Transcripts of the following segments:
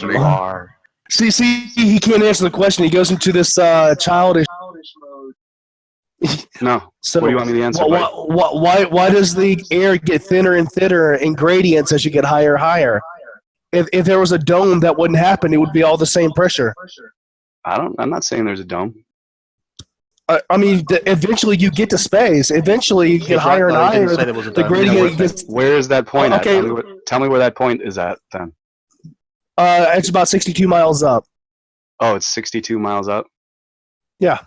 You are. See, he can't answer the question. He goes into this childish mode. No. So what do you want me to answer? why does the air get thinner and thinner in gradients as you get higher and higher? If there was a dome, that wouldn't happen. It would be all the same pressure. I'm not saying there's a dome. I mean, eventually you get to space. Eventually you get higher and higher. The gradient gets. Where is that point at? Tell me where that point is at then. It's about 62 miles up. Oh, it's 62 miles up? Yeah.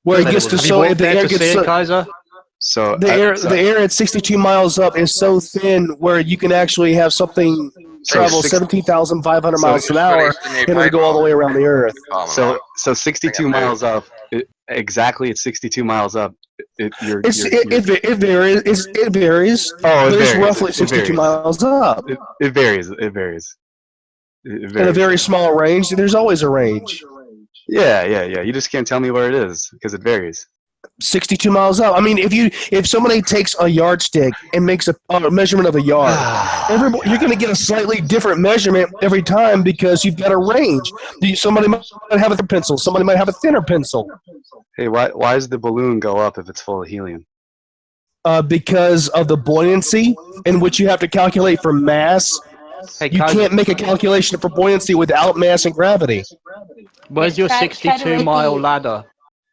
Where it gets to the air gets Kaiser? So the air at 62 miles up is so thin where you can actually have something travel 17,500 miles an hour and it'll go all the way around the Earth. So 62 miles up, exactly at 62 miles up, it varies. It varies. Oh, it varies. Roughly 62 miles up. It varies. It varies. In a very small range. There's always a range. Yeah. You just can't tell me where it is because it varies. 62 miles up. I mean, if somebody takes a yardstick and makes a measurement of a yard, you're going to get a slightly different measurement every time because you've got a range. Somebody might have a thicker pencil. Somebody might have a thinner pencil. Hey, why does the balloon go up if it's full of helium? Because of the buoyancy in which you have to calculate for mass. Hey, you can't make a calculation for buoyancy without mass and gravity. Where's your 62-mile ladder?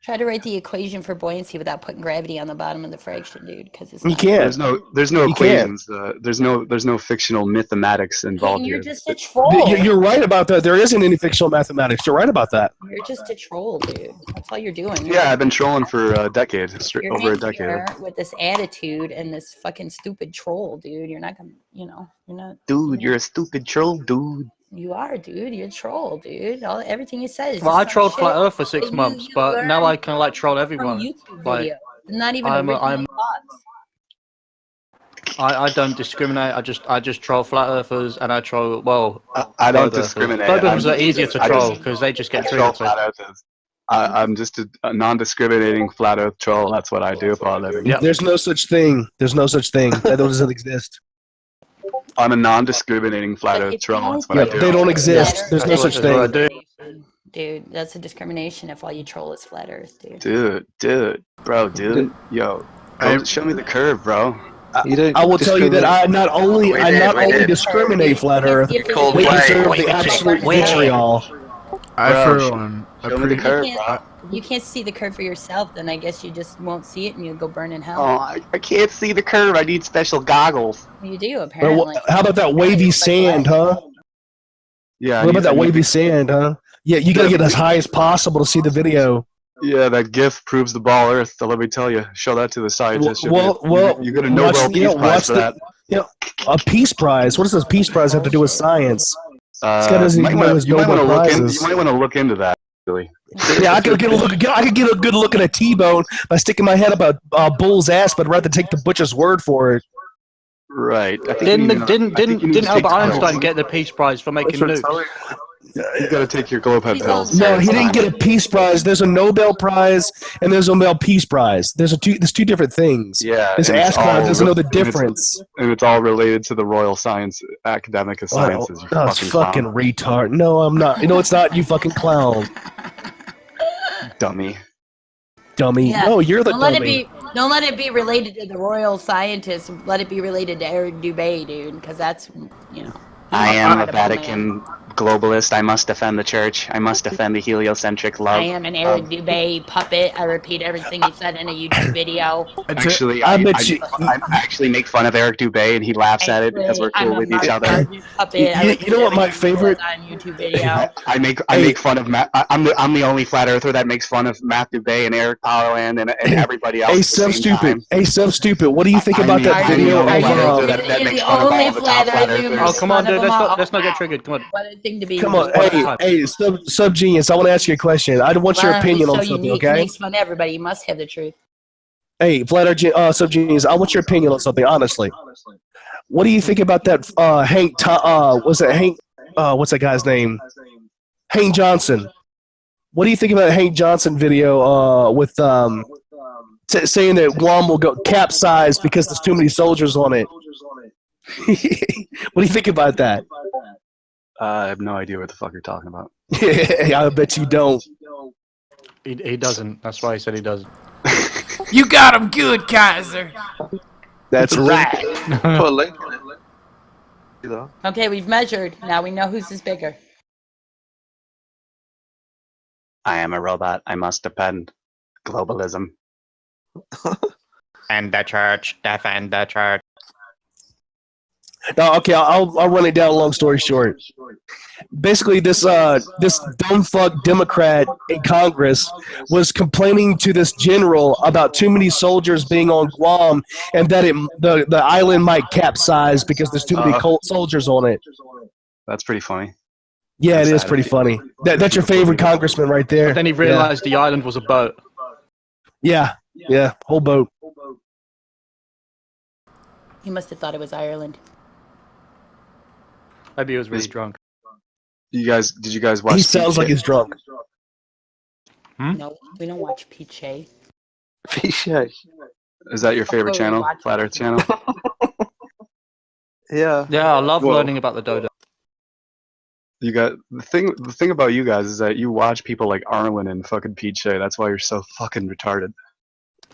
Try to write the equation for buoyancy without putting gravity on the bottom of the fraction, dude. Because it's you can't. There's no equations. There's no fictional mathematics involved you're here. Just a troll. You're right about that. There isn't any fictional mathematics. You're right about that. You're just a troll, dude. That's all you're doing. Yeah, I've been trolling for a decade, over a decade. With this attitude and this fucking stupid troll, dude. You're not gonna, you're not. Dude, you're a stupid troll, dude. You are, dude. You're a troll, dude. Everything you said is. Well, I trolled Flat Earth for 6 months, but now I can troll everyone. Like, not even original thoughts. I don't discriminate. I just troll Flat Earthers and I troll I don't discriminate. Both of them are easier to troll because they just get triggered. I'm just a non-discriminating Flat Earth troll. That's what I do for a living. Yep. There's no such thing. That doesn't exist. I'm a non-discriminating Flat Earth troll. That's what I do. They don't exist. There's no such thing. Dude, that's a discrimination if all you troll is Flat Earth, dude. Dude. Yo, show me the curve, bro. I will tell you that I not only discriminate Flat Earth, we deserve the absolute vitriol. Show me the curve, bro. You can't see the curve for yourself, then I guess you just won't see it and you'll go burn in hell. Oh, I can't see the curve. I need special goggles. You do, apparently. How about that wavy sand, huh? Yeah. What about that wavy sand, huh? Yeah, you gotta get as high as possible to see the video. Yeah, that GIF proves the ball Earth. So let me tell you, show that to the scientists. You get a Nobel Peace Prize for that. A Peace Prize? What does this Peace Prize have to do with science? You might want to look into that. Really. Yeah, I could get a good look at a T-bone by sticking my head up a bull's ass, but I'd rather take the butcher's word for it. Right. Didn't Albert Einstein get the Peace Prize for making nukes? You gotta take your Globhead pills. No, he didn't get a Peace Prize. There's a Nobel Prize and there's a Nobel Peace Prize. There's two different things. Yeah. This astronaut doesn't know the difference. And it's all related to the Royal Academic of Sciences. Fucking retard. No, I'm not. It's not. You fucking clown. Dummy. Yeah. No, you're the dummy. Don't let it be related to the royal scientists. Let it be related to Eric Dubay, dude, because that's, I am a Vatican globalist. I must defend the church. I must defend the heliocentric love. I am an Eric Dubay puppet. I repeat everything he said in a YouTube video. Actually, I actually make fun of Eric Dubay, and he laughs at it because we're cool with each other. You know what my favorite on YouTube video? I make fun of Matt. I'm the only flat earther that makes fun of Matt Dubay and Eric Powerland and everybody else. Hey, stupid. What do you think about that video? Oh, come on, dude. Let's not get triggered. Come on. Come on, hey, sub genius. I want to ask you a question. I want your opinion on something, okay? Makes fun of everybody. You must have the truth. Hey, sub genius. I want your opinion on something, honestly. What do you think about that? Hank? Was it Hank? What's that guy's name? Hank Johnson. What do you think about that Hank Johnson video? With saying that Guam will go capsize because there's too many soldiers on it. What do you think about that? I have no idea what the fuck you're talking about. I bet you don't. He doesn't. That's why he said he doesn't. You got him good, Kaiser. That's right. Put a link in it. You know? Okay, we've measured. Now we know whose is bigger. I am a robot. I must depend. Globalism. And the church. Defend the church. No, okay, I'll run it down. Long story short, basically, this dumb fuck Democrat in Congress was complaining to this general about too many soldiers being on Guam and that the island might capsize because there's too many soldiers on it. That's pretty funny. Yeah, it is pretty funny. That's your favorite congressman right there. But then he realized the island was a boat. Yeah, whole boat. He must have thought it was Ireland. Maybe he was really drunk. Did you guys watch? He sounds like he's drunk. No, we don't watch Piche. Piche. Is that your favorite Oh, channel? watch Flat it. Earth channel? Yeah. Yeah, I love Well- learning about the dodo. You got the thing about you guys is that you watch people like Arlen and fucking Pete Shea. That's why you're so fucking retarded.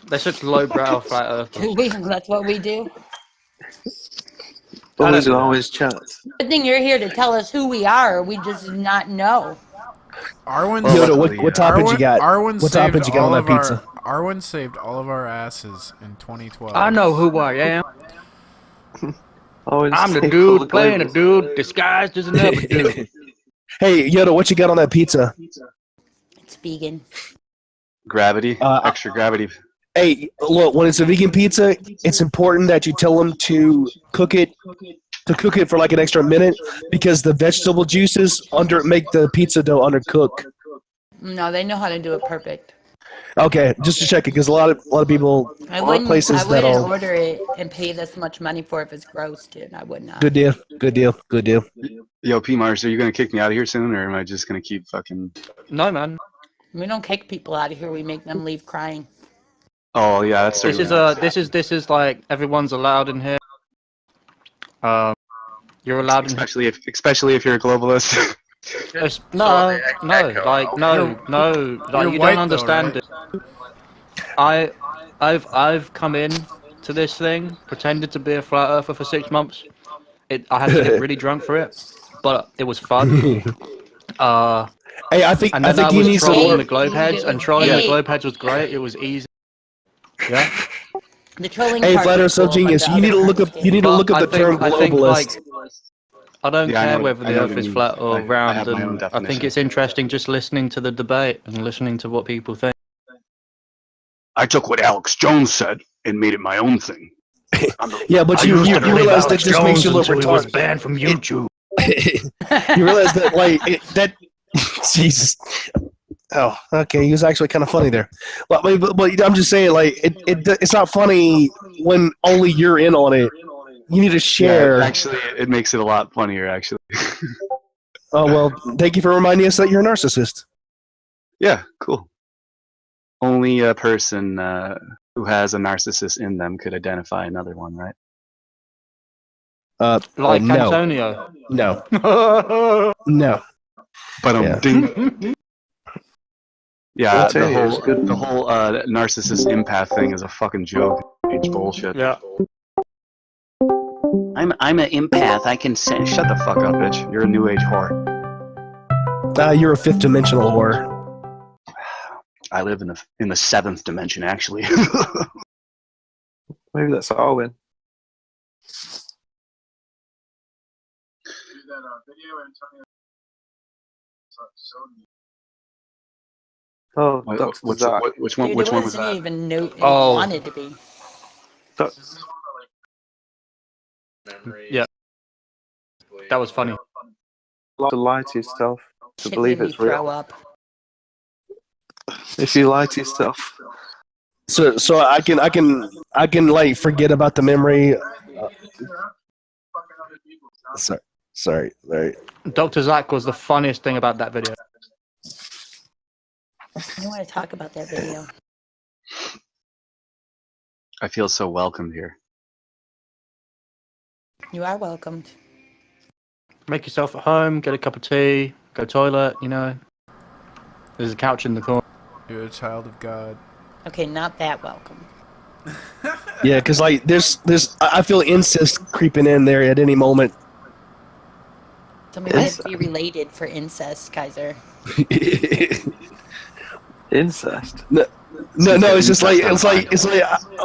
They're such lowbrow flat earthers. That's what we do. Always and always chance. Good thing you're here to tell us who we are. We just do not know. Arwen, Yoda, what toppings you got? Arwen What saved toppings you got on all that of our- pizza? Arwen saved all of our asses in 2012. I know who I am. Always I'm the take dude all the playing a globals. dude disguised as another dude. Hey, Yoda, what you got on that pizza? It's vegan. Gravity, Uh, extra gravity. Hey, look, when it's a vegan pizza, it's important that you tell them to cook it for like an extra minute because the vegetable juices make the pizza dough undercook. No, they know how to do it perfect. Okay, just to check it, because a lot of people, I a lot of wouldn't places that'll. order it and pay this much money for it if it's gross, dude. I would not. Good deal. Yo, P Mars, are you gonna kick me out of here soon, or am I just gonna keep fucking? No, man. We don't kick people out of here. We make them leave crying. Oh yeah, that's This is this is like everyone's allowed in here. You're allowed in here. especially if you're a globalist. No, like You're you white, don't understand though, it. I've come in to this thing, pretended to be a flat earther for 6 months. I had to get really drunk for it, but it was fun. Hey, I think And then I you was need trolling some. the globeheads, and trolling the Hey. globeheads was great. It was easy. Yeah. The trolling. Hey, part Flat was Earth cool, but Subgenius, the you need to other look part up. was You need to gay. look up the term I think, globalist. I don't Yeah, I care know- whether I the know Earth what is you mean. flat or I round, have my own and I think definition. it's interesting just listening to the debate and listening to what people think. I took what Alex Jones said and made it my own thing. Yeah, but you realize that just makes you look retarded. banned from YouTube. You realize that that Jesus. Oh, okay. He was actually kind of funny there, but I'm just saying, it's not funny when only you're in on it. You need to share. Yeah, actually, it makes it a lot funnier. Actually. Oh well, thank you for reminding us that you're a narcissist. Yeah, cool. Only a person who has a narcissist in them could identify another one, right? Like no, Antonio. no. But Yeah. ding. Yeah, I'll tell you, it's good. the whole narcissist empath thing is a fucking joke. It's bullshit. Yeah. I'm an empath. I can say, shut the fuck up, bitch. You're a new age whore. You're a fifth dimensional whore. I live in the seventh dimension, actually. Maybe that's Arwen. Oh, Dr. Zach. Which one? Dude, Which it one was wasn't that? even Oh. wanted to be. Yeah. That was funny. To lie to yourself to Shit believe made me it's throw real. up. If you lie to yourself, So I can like forget about the memory. Sorry. Dr. Zach was the funniest thing about that video. I want to talk about that video. I feel so welcomed here. You are welcomed. Make yourself at home. Get a cup of tea. Go toilet. You know. There's a couch in the corner. You're a child of God. Okay, not that welcome. Yeah, because like I feel incest creeping in there at any moment. Somebody might be related for incest, Kaiser. Incest. No, it's just like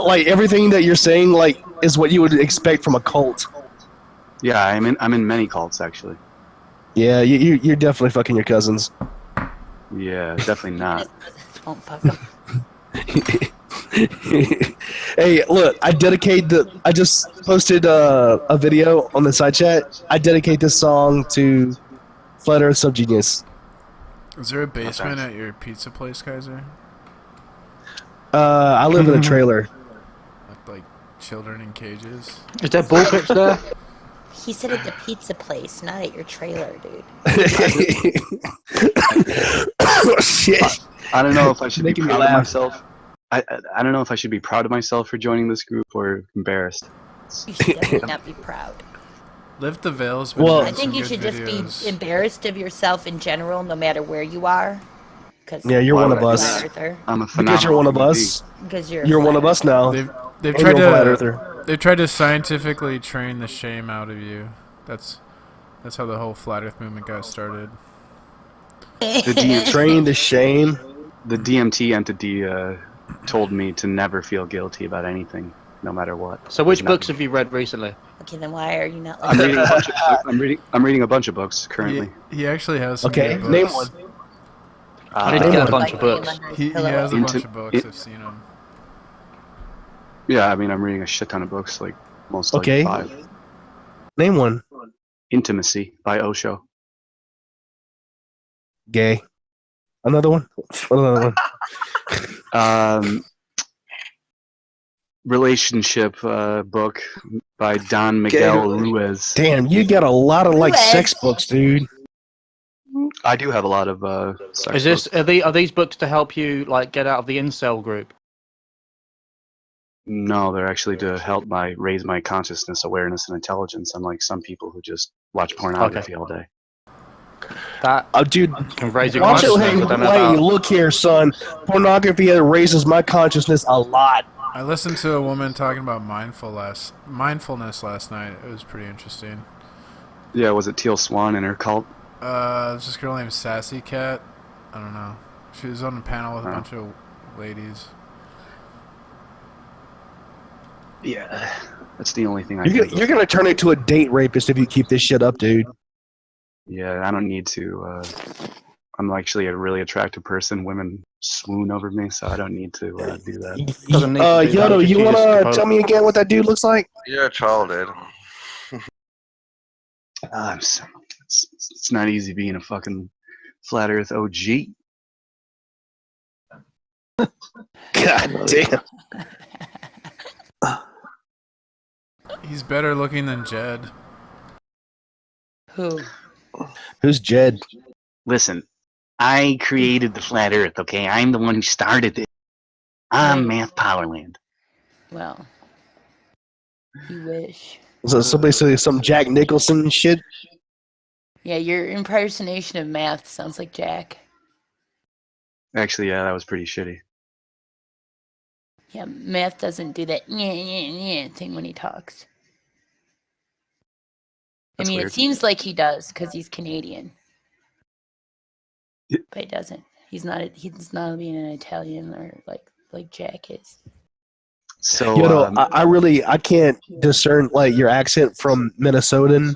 like everything that you're saying like is what you would expect from a cult. Yeah, I'm in many cults actually. Yeah, you're definitely fucking your cousins. Yeah, definitely not. Don't fuck 'em. Hey, look, I just posted a video on the side chat. I dedicate this song to Flat Earth Subgenius. Is there a basement at your pizza place, Kaiser? I live in a trailer. With like children in cages? Is there ball pits there? He said at the pizza place, not at your trailer, dude. Oh, shit. I don't know if I should be Making me proud of laugh. myself. I don't know if I should be proud of myself for joining this group or embarrassed. You should definitely not be proud. Lift the Veil's Well- been I doing think some you good should just videos. be embarrassed of yourself in general, no matter where you are. Cause Yeah, you're Why one would of I do us. that? Earther. I'm a Because you're one of phenomenal us. Because you're. You're one of us now. They've And tried you're a flat to earther. they've tried to scientifically train the shame out of you. That's how the whole flat Earth movement got started. The DMT, Trained to shame. the DMT entity told me to never feel guilty about anything, no matter what. So which There's books nothing. have you read recently? Okay, then why are you not I'm like? reading a bunch of, I'm reading a bunch of books currently. He actually has some Okay, good name books. one. I need to name get a one. bunch of books. He has a Into- bunch of books. it- I've seen them. Yeah, I mean, I'm reading a shit ton of books, like most Okay. like 5. Name one. Intimacy by Osho. Gay. Another one. Another one. Relationship book by Don Miguel Ruiz. Damn, you got a lot of like Ruiz. sex books, dude. I do have a lot of sex Is this books. are these books to help you like get out of the incel group? No, they're actually to help raise my consciousness, awareness, and intelligence. Unlike some people who just watch pornography all day. That Dude, can raise your watch it. consciousness. Hey, I don't know hey, about. look here, son. Pornography raises my consciousness a lot. I listened to a woman talking about mindfulness last night. It was pretty interesting. Yeah, was it Teal Swan and her cult? There's this girl named Sassy Cat. I don't know. She was on a panel with a Oh. bunch of ladies. Yeah, that's the only thing I You're gonna turn into a date rapist if you keep this shit up, dude. Yeah, I don't need to. I'm actually a really attractive person. Women swoon over me, so I don't need to do that. Doesn't need to do that, Yodo, just you use wanna Chipotle. tell me again what that dude looks like? You're a troll, dude. It's not easy being a fucking flat Earth OG. God damn. He's better looking than Jed. Who? Who's Jed? Listen, I created the flat Earth. Okay, I'm the one who started it. I'm Math Powerland. Well, you wish. So somebody say some Jack Nicholson shit? Yeah, your impersonation of Math sounds like Jack. Actually, yeah, that was pretty shitty. Yeah, Math doesn't do that thing when he talks. That's I mean, weird. it seems like he does because he's Canadian, Yeah. but he doesn't. He's not. He's not being an Italian or like Jack is. So, Yodo, I can't discern like your accent from Minnesotan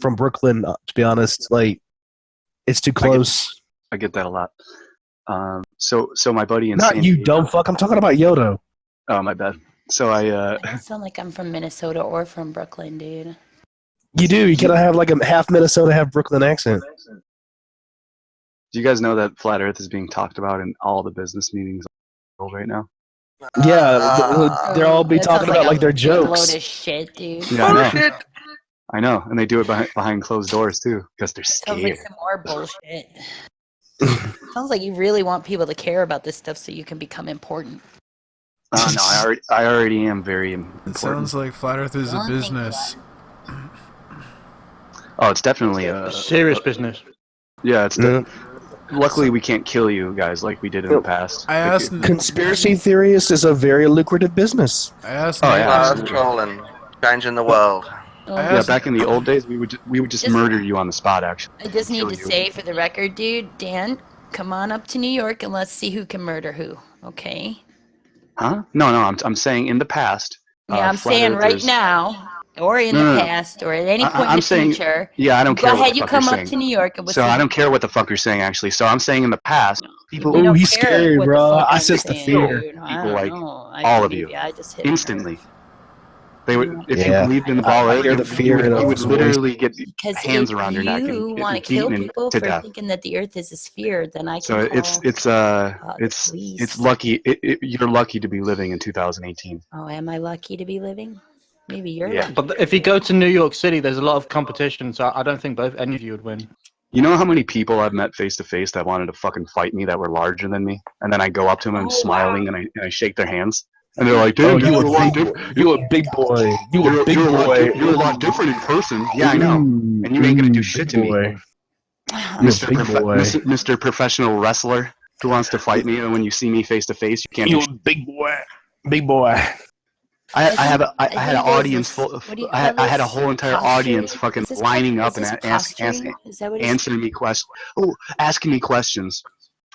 from Brooklyn. To be honest, like it's too close. I get that a lot. So my buddy in Not San you, Diego- dumb fuck. I'm talking about Yodo. Oh, my bad. So I I don't sound like I'm from Minnesota or from Brooklyn, dude. You do. You gotta have like a half Minnesota, half Brooklyn accent. do you guys know that flat Earth is being talked about in all the business meetings right now? Yeah, they're all be That talking sounds about a like their big jokes. load of shit, dude. Yeah, I know. I know, and they do it behind closed doors too, because they're Sounds like scared. some more bullshit. Sounds like you really want people to care about this stuff so you can become important. Oh no, I already am very It important. sounds like Flat Earth is a Don't think business. Oh, it's definitely Serious business. yeah. It's Yeah. luckily we can't kill you guys like we did in the past. I asked. Conspiracy theorist is a very lucrative business. I asked. Oh, Nate- yeah, Earth absolutely. trolling, changing the world. I Yeah, asked- back in the old days, we would just Just- murder you on the spot. Actually, I just need Kill to you. say for the record, dude, Dan, come on up to New York and let's see who can murder who. Okay? huh? No, no. I'm saying in the past. Yeah, I'm flat saying right earthers- now, or in No, the no, no. past, or at any point in I'm the saying. future. Yeah, I don't Go care. what ahead, the you fuck come you're up saying. to New York and we'll So see. I don't care what the fuck you're saying actually. So I'm saying in the past, people We Ooh, don't he's care scary, what the bro. fuck I I'm sense the saying, fear. dude. I People don't like know. all I of you maybe I just hit a instantly. They would, if Yeah. you believed in the I ball hear earth, the fear in you would his voice. literally get Because hands if around your neck you and want to kill beaten people to for death. thinking that the Earth is a sphere, then I So can call it's the police. lucky. You're lucky to be living in 2018. Oh, am I lucky to be living? Maybe you're Yeah. lucky. But if you go to New York City, there's a lot of competition, so I don't think any of you would win. You know how many people I've met face to face that wanted to fucking fight me that were larger than me, and then I go up to them and I'm Oh, smiling and I shake their hands, and they're like, Oh, "Dude, you you're a lot a big different. boy. You a big boy. You a big boy. You're a lot different in person." Yeah, I know. And you ain't gonna do shit to me. boy. I'm Mr. big boy. Mr. Professional Wrestler who wants to fight me, and when you see me face to face, you can't do You shit. a big boy. Big boy. I had I had an think there's audience this- full of, what do you I call had a this? whole entire Posturing? audience fucking Is this lining called- up is and this posturing? Is that what it's answering me questions. Oh, asking me questions,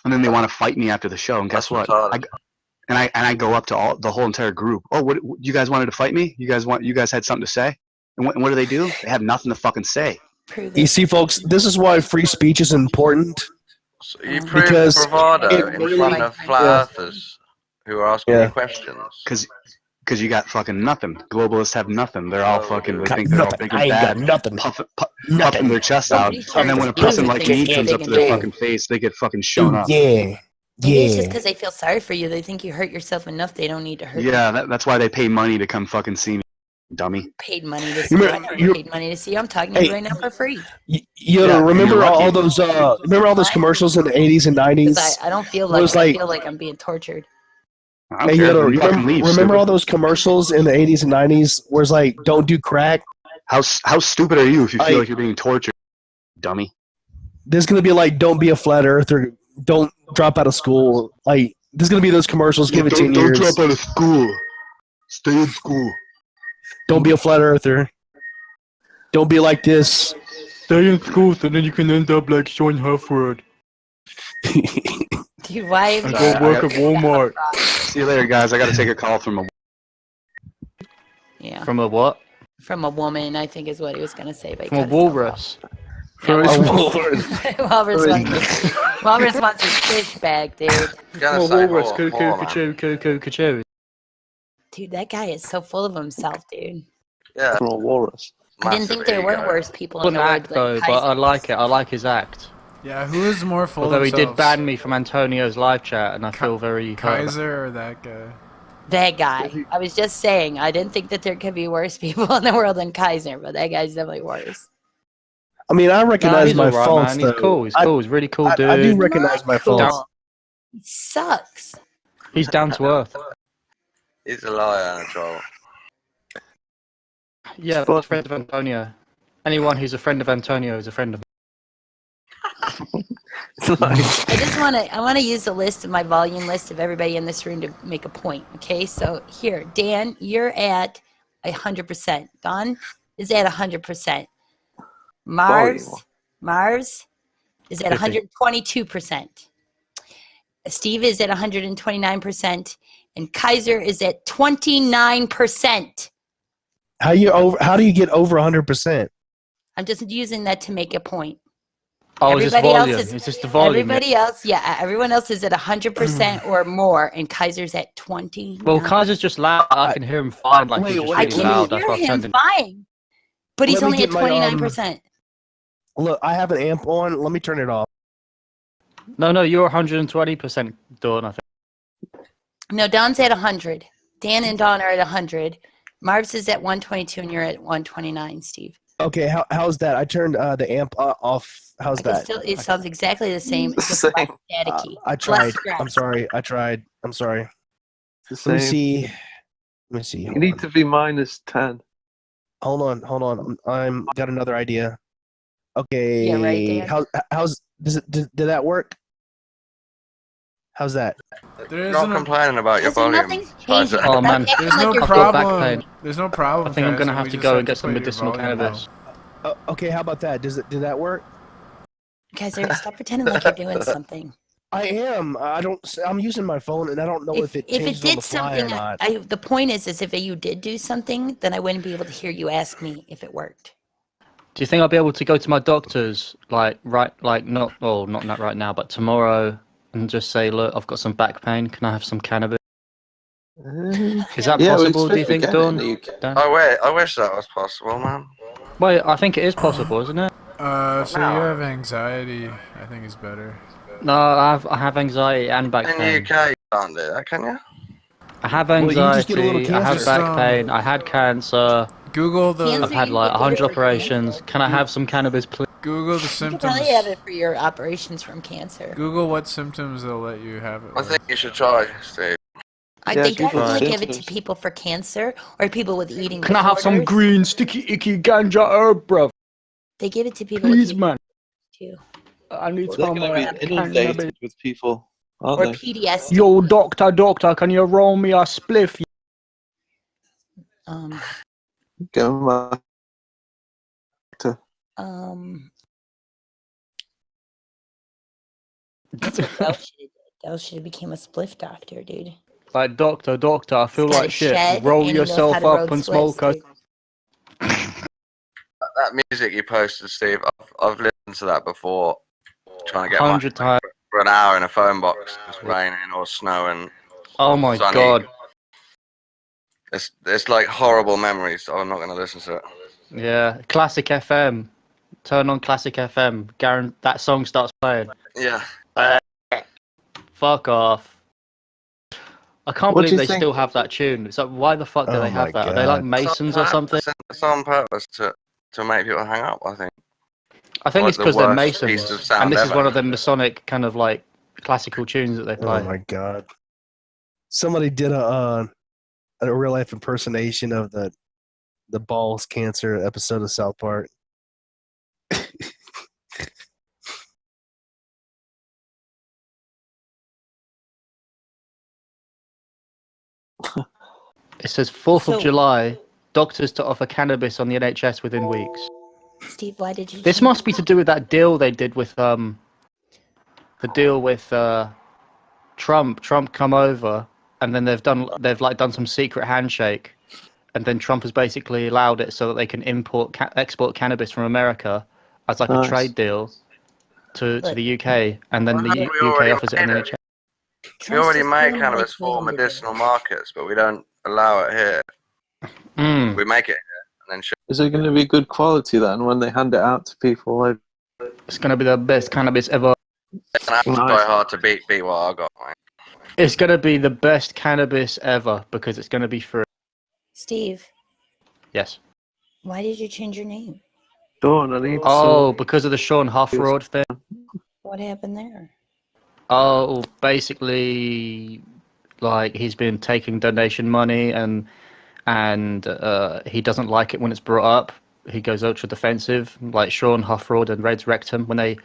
and then they want to fight me after the show. And guess That's what? retarded. I go up to the whole entire group. Oh, what you guys wanted to fight me? You guys had something to say? And what do? They have nothing to fucking say. Prove You it. see, folks, this is why free speech is important. So you Um, prove Because bravado it in really- front of flat Yeah. earthers who are asking Yeah. you questions. Because you got fucking nothing. Globalists have nothing. They're all fucking. They Got think they're all nothing. big I and ain't got bad. nothing. Puffing Nothing. their chests out, Nobody and then when a cares person if like they me think comes they're up to big their and fucking face, they get fucking shown up. Yeah. Maybe it's just Yeah. because they feel sorry for you. They think you hurt yourself enough. They don't need to hurt you. Yeah, that's why they pay money to come fucking see me, dummy. Paid money to see You you. remember- I never you- paid money to see you. I'm talking to Hey. you right now for free. You Yeah, and remember you're lucky. all those commercials in the 80s and 90s? Because I don't feel It was like, I like- feel like I'm being tortured. I don't Hey, care. Yoda, Then fucking remember, leave, remember all stupid. those commercials in the 80s and 90s where it's like, don't do crack? How stupid are you if you feel I- like you're being tortured, dummy? There's going to be like, don't be a flat earther. Don't drop out of school. Like, there's going to be those commercials. Give it 10 years. out of school. Stay in school. Don't be a flat earther. Don't be like this. Stay in school, so then you can end up like Sean Hufford Dude, why have And you go work at Walmart. See you later, guys. I got to take a call from a. Yeah, From a what? from a woman, I think is what he was going to say. But he From a cut himself walrus. off. Yeah, Oh, Walrus wants his fish back, dude. Gonna say more, man. Cuckoo. Dude, that guy is so full of himself, dude. Yeah, From a walrus. I didn't think there were worse people in An the world act than though, but I Kaiser. like it. I like his act. Yeah, who is more full Although of he did themselves? ban me from Antonio's live chat, and I feel very hurt. Kaiser or that guy? That guy. I was just saying, I didn't think that there could be worse people in the world than Kaiser, but that guy's definitely worse. I mean, I Nah, recognize he's my alright, faults, man. He's though. cool. He's I- cool. He's really cool, dude. I do recognize my Cool. faults. He sucks. He's down to earth. He's a liar and a troll. Yeah, but he's a friend of Antonio. Anyone who's a friend of Antonio is a friend of. I just I want to use the list of my volume list of everybody in this room to make a point. Okay, so here, Dan, you're at 100%. Don is at 100%. Mars is at 122%. Steve is at 129%, and Kaiser is at 29%. How do you get over 100%? I'm just using that to make a point. Oh, is this Everybody else volume? is- It's just the volume. Everybody else, yeah, everyone else is at 100% or more, and Kaiser's at 20. Well, Kaiser's just loud. I can hear him fine. Like Wait, he's just wait, I really let can me- loud. That's hear what I'm him sending. fine, but he's Let me only get at my, 29%. Look, I have an amp on. Let me turn it off. No, you're 120% done. I think. No, Don's at 100. Dan and Don are at 100. Marv's is at 122, and you're at 129, Steve. Okay, how's that? I turned the amp off. How's I can that? still, it sounds exactly the same. It's just Same. less staticky. I Less tried. stress. I'm sorry. I tried. I'm sorry. It's the Let me same. see. Let me see. You Hold need on. to be -10. Hold on. I'm got another idea. Okay. Yeah, right, Dan? How's did that work? How's that? There Not isn't a, complaining about your Is there volume. nothing changing? Oh, Stop man. acting there's like no you're I've got back problem. pain. There's no problem, I think I'm gonna Kaz, have we to just go and get to some put your medicinal volume cannabis. low. Okay, how about that? Did that work? Kaiser, stop pretending like you're doing something. I am. I don't. I'm using my phone, and I don't know if it If it changes on the did fly something, or not. the point is if you did do something, then I wouldn't be able to hear you ask me if it worked. Do you think I'll be able to go to my doctor's not right now, but tomorrow, and just say, look, I've got some back pain. Can I have some cannabis? Is that Yeah, well, it's possible? Do you supposed to think, get it in Dawn? the UK. Dan? I wish that was possible, man. Well, I think it is possible, isn't it? So you have anxiety. I think is better. No, I have anxiety and back In the pain. UK, you can't do that, can you? I have Well, you just get a little anxiety. I have cancer. back pain. I had cancer. Google the Cancer- I've had you like could get 100 it for operations. Can I have some cannabis, please? Google the You could symptoms. probably have it for your operations from cancer. Google what symptoms they'll let you have it I with. think you should try, Steve. Yeah, They Google definitely give it to symptoms. people for cancer or people with eating Can I have some disorders. green, sticky, icky ganja herb, bro? They give it to people Please, with man. too. I need Well, they're some going to be inundated with people, aren't Or they? PDS. Yo, doctor, can you roll me a spliff? Um, Get 'em a- um, that's what Del should have did. Del should have became a spliff doctor, dude. Like, doctor, I feel He's got like a shit. shed Roll and he knows how yourself to up road and splits, smoke a... dude. That music you posted, Steve, I've listened to that before. Trying to get 100 times. for an hour in a phone box. It's raining or snowing. Oh my sunny. god. It's like horrible memories. I'm not going to listen to it. Yeah, Classic FM. Turn on Classic FM. That song starts playing. Yeah. Fuck off. I can't What do believe you they think? still have that tune. It's like, why the fuck do Oh they have my that? Are they like God. Masons or something? It's on purpose to make people hang up, I think. I think like it's the because they're worst piece Masons. of sound And this is ever. one of the Masonic kind of like classical tunes that they play. Oh my God. Somebody did a real life impersonation of the balls cancer episode of South Park. It says 4th So- of July, doctors to offer cannabis on the NHS within weeks. Steve, why did you? This change- must be to do with that deal they did with Trump. Trump come over, and then they've done some secret handshake, and then Trump has basically allowed it so that they can export cannabis from America as like Nice. a trade deal to Look. the UK, and then Well, the haven't we UK already offers it in the made NHS. We Trump's already just make doing cannabis what for he needed to do. medicinal markets, but we don't allow it here. Mm. We make it here and then ship Is it going to be good quality then when they hand it out to people? Like, It's gonna be the best cannabis ever. it. And that's Nice. quite hard to beat what I got, mate. It's gonna be the best cannabis ever because it's gonna be free. Steve, Yes. why did you change your name? Dawn, I need Oh, because of the Sean Huffroad thing. What happened there? Oh, basically, like he's been taking donation money and he doesn't like it when it's brought up. He goes ultra defensive, like Sean Huffroad and Reds Rectum when they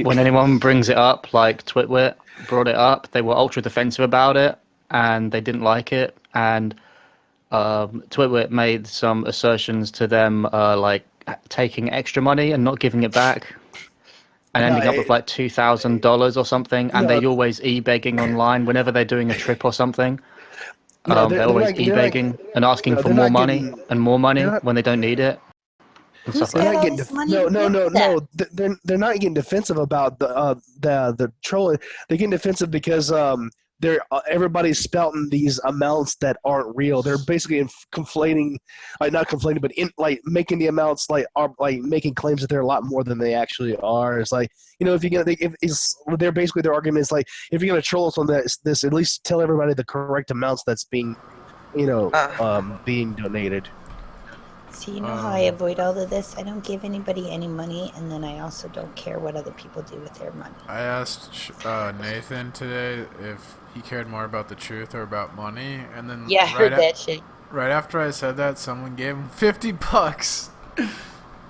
when anyone brings it up, like Twitwit brought it up, they were ultra defensive about it and they didn't like it. And Twitwit made some assertions to them, like taking extra money and not giving it back. And ending up with like $2,000 or something, and they're always e-begging online whenever they're doing a trip or something. They're always e-begging and asking for more money and more money when they don't need it. And Who's stuff like got that. all this money? No. They're not getting defensive about the trolling. They're getting defensive because they're everybody's spouting these amounts that aren't real. They're basically conflating, like not conflating, but making the amounts are making claims that they're a lot more than they actually are. It's like, you know, if you're gonna, they're basically their argument is like, if you're gonna troll us on this, at least tell everybody the correct amounts that's being, being donated. So you know how I avoid all of this? I don't give anybody any money, and then I also don't care what other people do with their money. I asked Nathan today if he cared more about the truth or about money, and then Yeah, I heard that shit. right after I said that, someone gave him $50.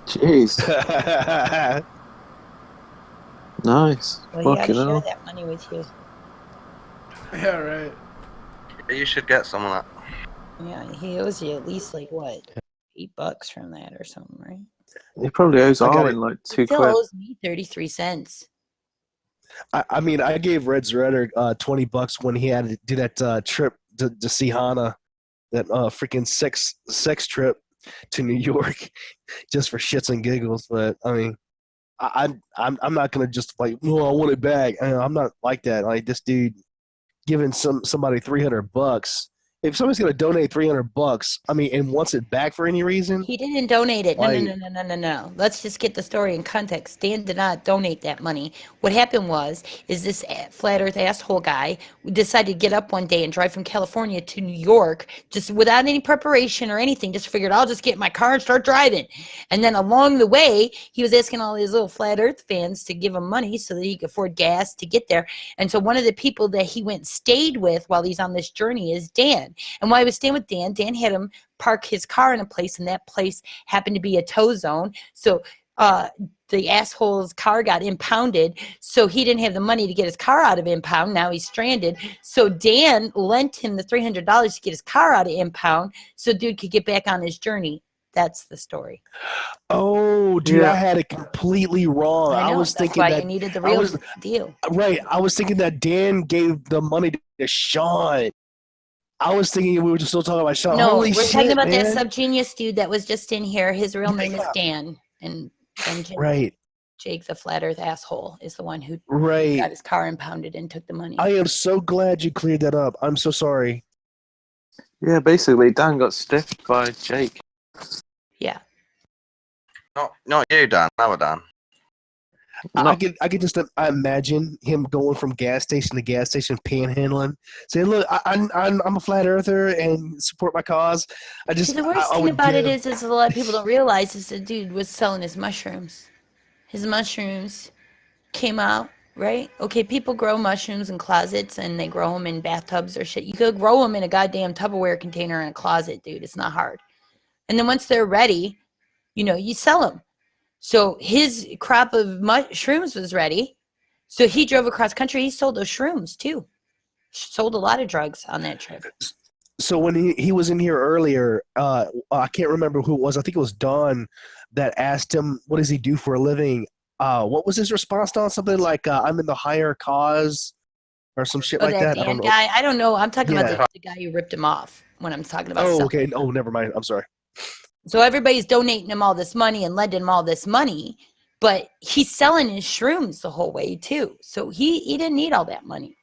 Jeez. Nice. Well, he got to Fucking share hell. that money with you. Yeah, right. You should get some of that. Yeah, he owes you at least like what, $8 from that or something, right? He probably owes I got Arwen like He 2 still quid. owes me 33 cents. I mean, I gave Red Zredder $20 when he had to do that trip to see Hana, that freaking sex trip to New York, just for shits and giggles. But I mean, I'm not gonna just like, no, I want it back. I'm not like that. Like this dude giving somebody $300. If somebody's gonna donate $300, I mean, and wants it back for any reason, He didn't donate it. No, Like- no. Let's just get the story in context. Dan did not donate that money. What happened is this flat earth asshole guy decided to get up one day and drive from California to New York just without any preparation or anything. Just figured, I'll just get in my car and start driving. And then along the way, he was asking all these little flat earth fans to give him money so that he could afford gas to get there. And so one of the people that he went and stayed with while he's on this journey is Dan. And while he was staying with Dan, Dan had him park his car in a place, and that place happened to be a tow zone. So the asshole's car got impounded, so he didn't have the money to get his car out of impound. Now he's stranded. So Dan lent him the $300 to get his car out of impound so dude could get back on his journey. That's the story. oh, dude, Yeah. I had it completely wrong. I know. was That's thinking why that you needed the I real was- deal. right. I was thinking that Dan gave the money to Sean. I was thinking we were just still talking about Sean. No, Holy we're shit, talking about man. that subgenius dude that was just in here. His real name is Yeah. Dan, and Right, Jake, the flat earth asshole, is the one who got right. his car impounded and took the money. I am so glad you cleared that up. I'm so sorry. Yeah, basically, Dan got stiffed by Jake. Yeah. Not you, Dan. Another Dan. I could just imagine him going from gas station to gas station, panhandling, saying, "Look, I'm a flat earther and support my cause." See, the worst thing about it is a lot of people don't realize is the dude was selling his mushrooms. His mushrooms came out, right? Okay, people grow mushrooms in closets and they grow them in bathtubs or shit. You could grow them in a goddamn Tupperware container in a closet, dude. It's not hard. And then once they're ready, you sell them. So his crop of shrooms was ready. So he drove across country. He sold those shrooms too. Sold a lot of drugs on that trip. So when he was in here earlier, I can't remember who it was. I think it was Don that asked him, "What does he do for a living?" What was his response, Don? Something like, "I'm in the higher cause," or some shit Oh, like that that. I Dan don't know. guy? I don't know. I'm talking Yeah. about the guy who ripped him off when I'm talking about Oh, selling. okay. Oh, never mind. I'm sorry. So everybody's donating him all this money and lending him all this money, but he's selling his shrooms the whole way too. So he didn't need all that money.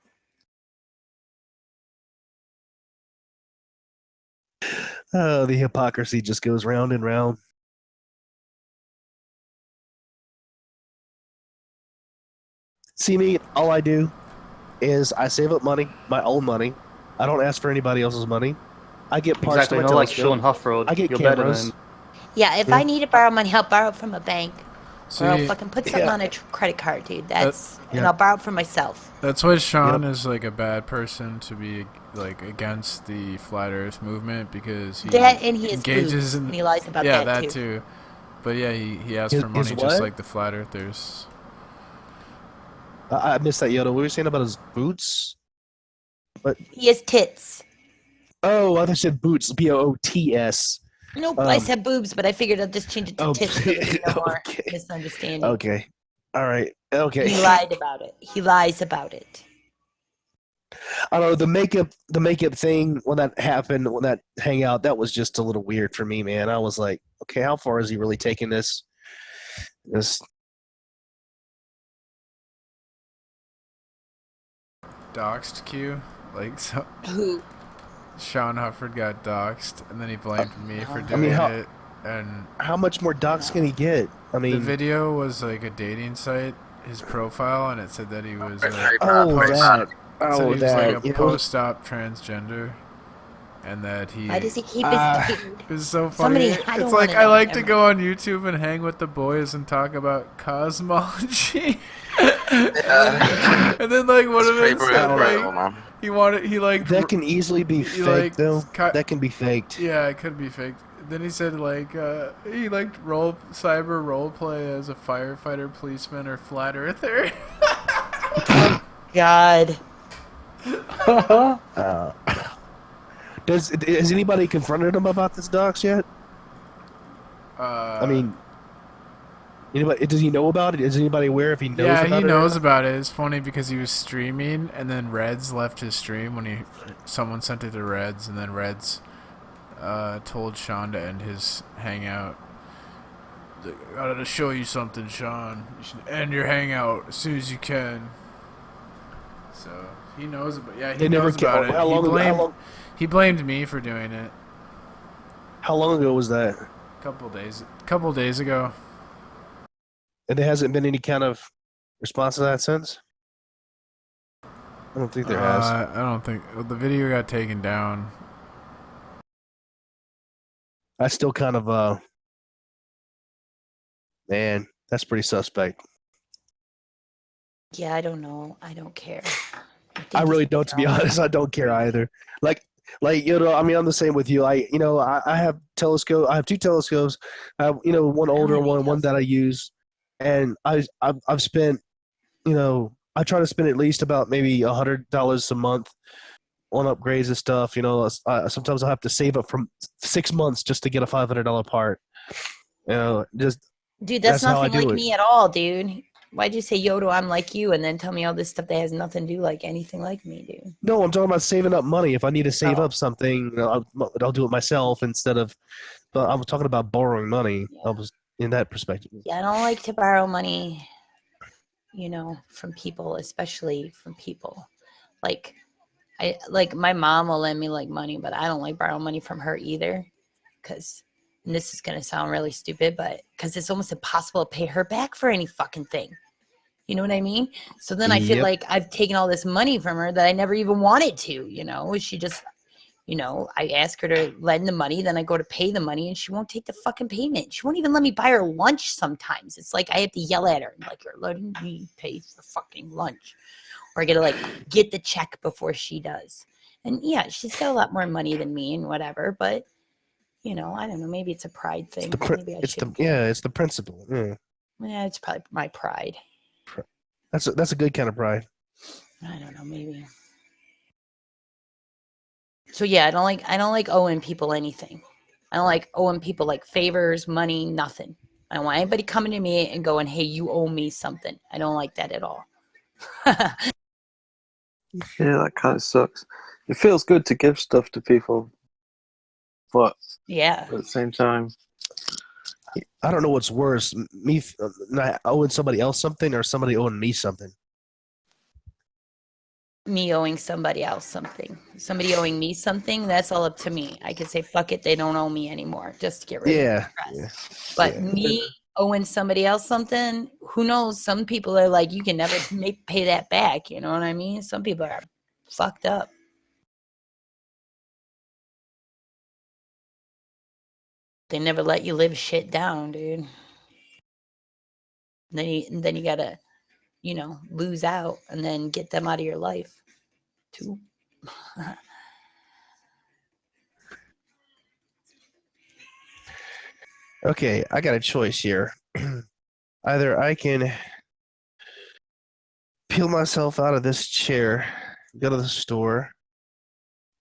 Oh, the hypocrisy just goes round and round. See me, all I do is I save up money, my own money. I don't ask for anybody else's money. I get parts Exactly, to my not like telescope. Sean Huffroad. I get You're better than cameras. him. Yeah, if Yeah. I need to borrow money, I'll borrow it from a bank. See, Or I'll fucking put something yeah. on a credit card, dude. That's and yeah. I'll borrow it from myself. that's why Sean is like a bad person to be like against the flat Earth movement because he That and he is engages boobs, in and he lies about yeah that, that too. too. But yeah, he asks His- for his money just what? like the flat Earthers. I missed that, Yoda. What were you saying about his boots? He has tits. Oh, I thought you said boots. B-O-O-T-S. Nope, I Um, said boobs, but I figured I'd just change it to Oh, tits so there's no more okay. misunderstanding. Okay. All right. Okay. He lied about it. He lies about it. I don't know, the makeup thing when that happened, when that hangout, that was just a little weird for me, man. I was like, okay, how far is he really taking this? This Doxed Q, like so, Who? Sean Hufford got doxed, and then he blamed me for I doing mean, how- it. And how much more docs can he get? I the mean, video was like a dating site, his profile, and it said that he was oh said that, he was like a you know? post-op transgender, and that he. Why does he keep Ah. his beard? It's so funny. Somebody- I don't It's like wanna I know like to him. go on YouTube and hang with the boys and talk about cosmology. Yeah. And then like one It's of pretty his brutal, like man. he like That can easily be you faked, like though. cut- That can be faked. yeah, it could be faked. then he said like he liked cyber role play as a firefighter, policeman, or flat earther. God. Has anybody confronted him about this docs yet? I mean, anybody? Does he know about it? Is anybody aware if he knows? Yeah, about he it or knows not? about it. It's funny because he was streaming, and then Reds left his stream when someone sent it to Reds, and then Reds told Sean to end his hangout. I gotta show you something, Sean. You should end your hangout as soon as you can. So he knows about. Yeah, he They never knows about ca- it. how long- He blamed me for doing it. How long ago was that? Couple days ago. And there hasn't been any kind of response to that since? I don't think there has. I don't think the video got taken down. I still kind of, man, that's pretty suspect. Yeah, I don't know. I don't care. think I really he's don't, to be wrong. honest. I don't care either. Like, I mean, I'm the same with you. I have telescope. I have two telescopes. One older many one that I use, and I've spent, I try to spend at least about maybe $100 a month on upgrades and stuff. Sometimes I have to save up from 6 months just to get a $500 part. Just Dude, That's that's how I nothing do like it. me at all, dude. Why'd you say Yodo, I'm like you, and then tell me all this stuff that has nothing to do like anything like me, dude? no, I'm talking about saving up money. If I need to save Oh. up something, I'll do it myself instead of. But I'm talking about borrowing money. Yeah. I was in that perspective. Yeah, I don't like to borrow money, from people, especially from people. Like my mom will lend me like money, but I don't like borrowing money from her either. And this is gonna sound really stupid, but because it's almost impossible to pay her back for any fucking thing. You know what I mean? So then I feel Yep. like I've taken all this money from her that I never even wanted to. She just, I ask her to lend the money, then I go to pay the money, and she won't take the fucking payment. She won't even let me buy her lunch sometimes. It's like I have to yell at her, like, you're letting me pay for fucking lunch. Or I gotta get the check before she does. And yeah, she's got a lot more money than me and whatever, but I don't know, maybe it's a pride thing. Maybe I should. It's the principle. Yeah. Yeah, it's probably my pride. That's a good kind of pride. I don't know, maybe. So yeah, I don't like owing people anything. I don't like owing people like favors, money, nothing. I don't want anybody coming to me and going, "Hey, you owe me something." I don't like that at all. Yeah, that kind of sucks. It feels good to give stuff to people, but Yeah. at the same time, I don't know what's worse, me not owing somebody else something or somebody owing me something. Me owing somebody else something. Somebody owing me something, that's all up to me. I could say, fuck it, they don't owe me anymore, just to get rid of Yeah. the Yeah. stress. But me owing somebody else something, who knows? Some people are like, you can never pay that back. You know what I mean? Some people are fucked up. They never let you live shit down, dude. Then you gotta, lose out and then get them out of your life, too. Okay, I got a choice here. Either I can peel myself out of this chair, go to the store,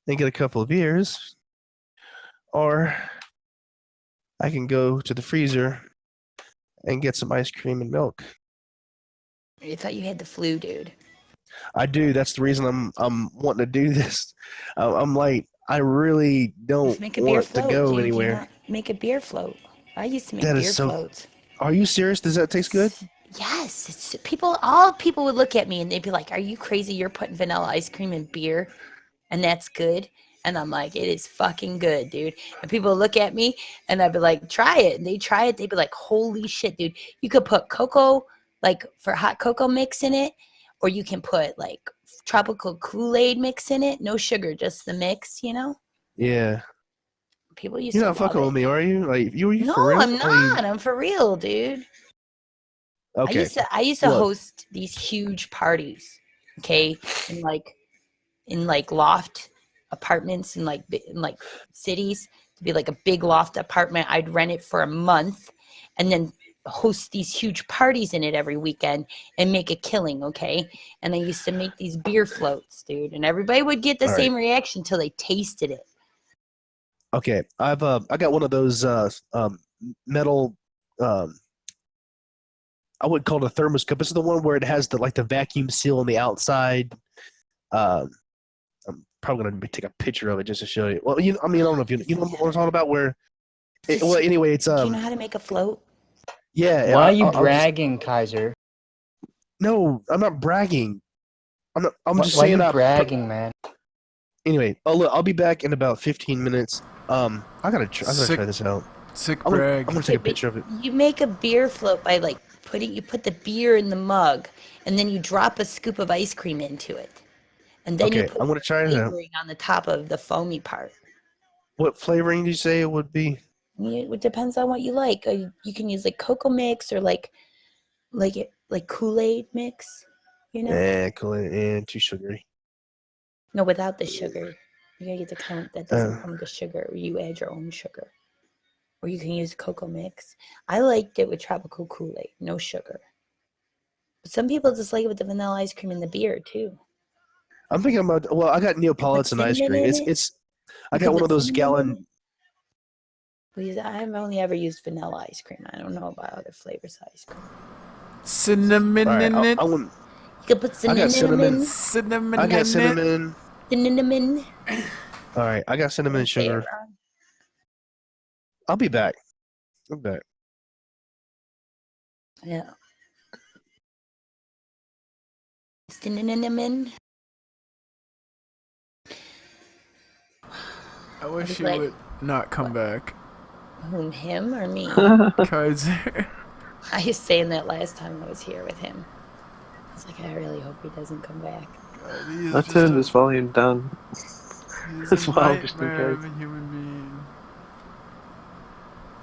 and get a couple of beers, or I can go to the freezer and get some ice cream and milk. I thought you had the flu, dude. I do. That's the reason I'm wanting to do this. I'm like, I really don't Just make a beer want to float. go Do you anywhere. not make a beer float? I used to make That is beer so- floats. Are you serious? Does that taste good? Yes, all people would look at me and they'd be like, "Are you crazy? You're putting vanilla ice cream in beer, and that's good?" And I'm like, "It is fucking good, dude." And people would look at me and I'd be like, "Try it." And they try it. They'd be like, "Holy shit, dude! You could put cocoa, like for hot cocoa mix in it, or you can put like tropical Kool-Aid mix in it. No sugar, just the mix. Yeah. People used You're to not love fucking it. with me, are you? Like, you No, for real? I'm Like, not. I'm for real, dude. okay. I used to Look. host these huge parties, okay, in like loft apartments in like cities. to be like a big loft apartment. I'd rent it for a month and then host these huge parties in it every weekend and make a killing, okay? And I used to make these beer floats, dude, and everybody would get the All right. same reaction till they tasted it. Okay, I got one of those metal I would call it a thermos cup. It's the one where it has the vacuum seal on the outside. I'm probably gonna take a picture of it just to show you. Well, I don't know if you know what I'm talking about. Well, anyway, it's Do you know how to make a float? yeah. Why are you I'll just- bragging, Kaiser? No, I'm not bragging. I'm not. I'm just Why are saying. you bragging, man? Anyway, look, I'll be back in about 15 minutes. I gotta try this out. Sick I'm brag. gonna take a picture of it. You make a beer float by like you put the beer in the mug and then you drop a scoop of ice cream into it. And then you Okay, put I'm gonna try it out. flavoring on the top of the foamy part. What flavoring do you say it would be? It depends on what you like. You can use like cocoa mix or like Kool-Aid mix, you know? Cool. And too sugary. No, without the sugar. You gotta get the count that doesn't come with the sugar, or you add your own sugar. Or you can use cocoa mix. I liked it with tropical Kool-Aid, no sugar. But some people just like it with the vanilla ice cream and the beer too. I'm thinking about. Well, I got Neapolitan ice cinnamon cream. in it? I You got can one of put those cinnamon in gallon. Because I've only ever used vanilla ice cream. I don't know about other flavors of ice cream. Cinnamon All right, in it. I want. You can put I cinnamon. got cinnamon. Cinnamon I in got it. cinnamon. Cinnamon. All right, I got cinnamon and Say it sugar. wrong. I'll be back. I'm back. Yeah. Cinnamon. I wish you Like- would not come back, Whom, him or me? Kaiser. I was saying that last time I was here with him. I was like, I really hope he doesn't come back. God, he is I just turned a- this volume down. he is as a well, just in nightmare case. of a human being.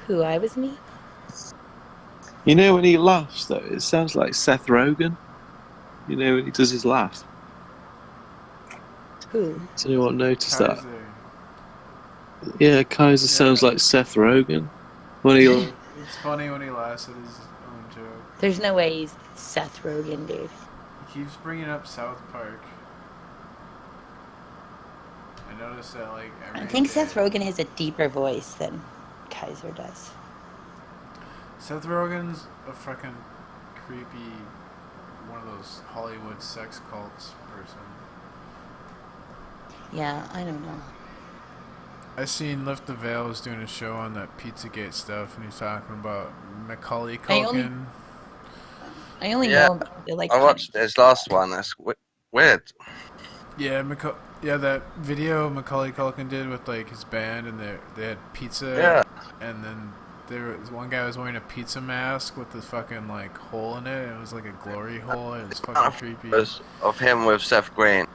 Who, I was me? You know when he laughs though, it sounds like Seth Rogen. You know when he does his laugh. Who? Does anyone notice that? Kaiser. Yeah, Kaiser sounds like Seth Rogen. When he It's funny when he laughs at his own joke. There's no way he's Seth Rogen, dude. He keeps bringing up South Park. I noticed that like every I think day. Seth Rogen has a deeper voice than Kaiser does. Seth Rogen's a fucking creepy, one of those Hollywood sex cults person. Yeah, I don't know. I seen Lift the Veil was doing a show on that Pizzagate stuff, and he's talking about Macaulay I only- Culkin. I only Yeah, know they like. I watched his last one. That's weird. Yeah, that video Macaulay Culkin did with like his band, and they had pizza. Yeah. And then there was one guy was wearing a pizza mask with this fucking like hole in it. It was like a glory hole. It was fucking creepy. Was of him with Seth Green.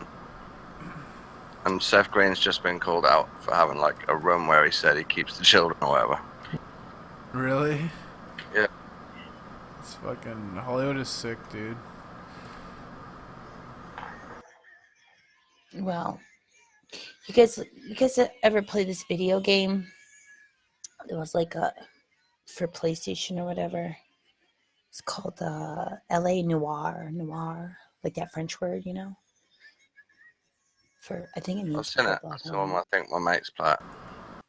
And Seth Green's just been called out for having like a room where he said he keeps the children or whatever. Really? Yeah. It's fucking Hollywood is sick, dude. Well, you guys ever play this video game? It was like for PlayStation or whatever. It's called LA Noir, like that French word, you know. I think it means. I've seen it. purple, I saw I think my mates play it.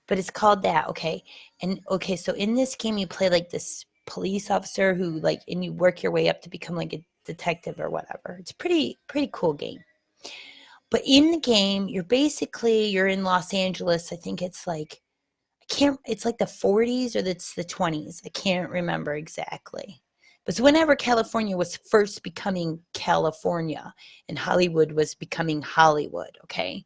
But it's called that, okay? And okay, so in this game you play like this police officer who and you work your way up to become like a detective or whatever. It's pretty cool game. But in the game, you're in Los Angeles. I think it's like it's like the 40s or it's the 20s. I can't remember exactly. But whenever California was first becoming California and Hollywood was becoming Hollywood, okay?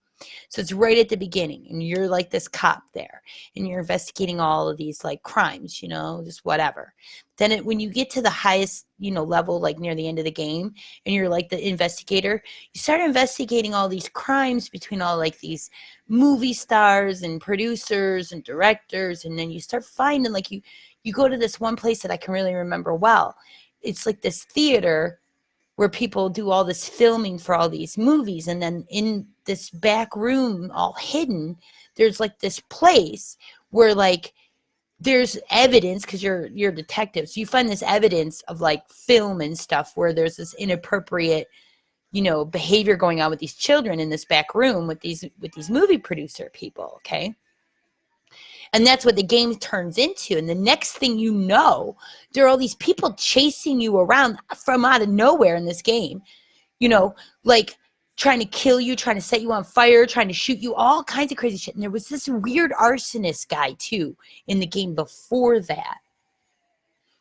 So it's right at the beginning, and you're like this cop there, and you're investigating all of these like crimes, just whatever. Then when you get to the highest, level, like near the end of the game, and you're like the investigator, you start investigating all these crimes between all like these movie stars and producers and directors, and then you start finding you go to this one place that I can really remember well. It's like this theater where people do all this filming for all these movies. And then in this back room, all hidden, there's like this place where like there's evidence because you're a detective, so you find this evidence of like film and stuff where there's this inappropriate, you know, behavior going on with these children in this back room with these movie producer people. Okay. And that's what the game turns into. And the next thing you know, there are all these people chasing you around from out of nowhere in this game, you know, like trying to kill you, trying to set you on fire, trying to shoot you, all kinds of crazy shit. And there was this weird arsonist guy too in the game before that.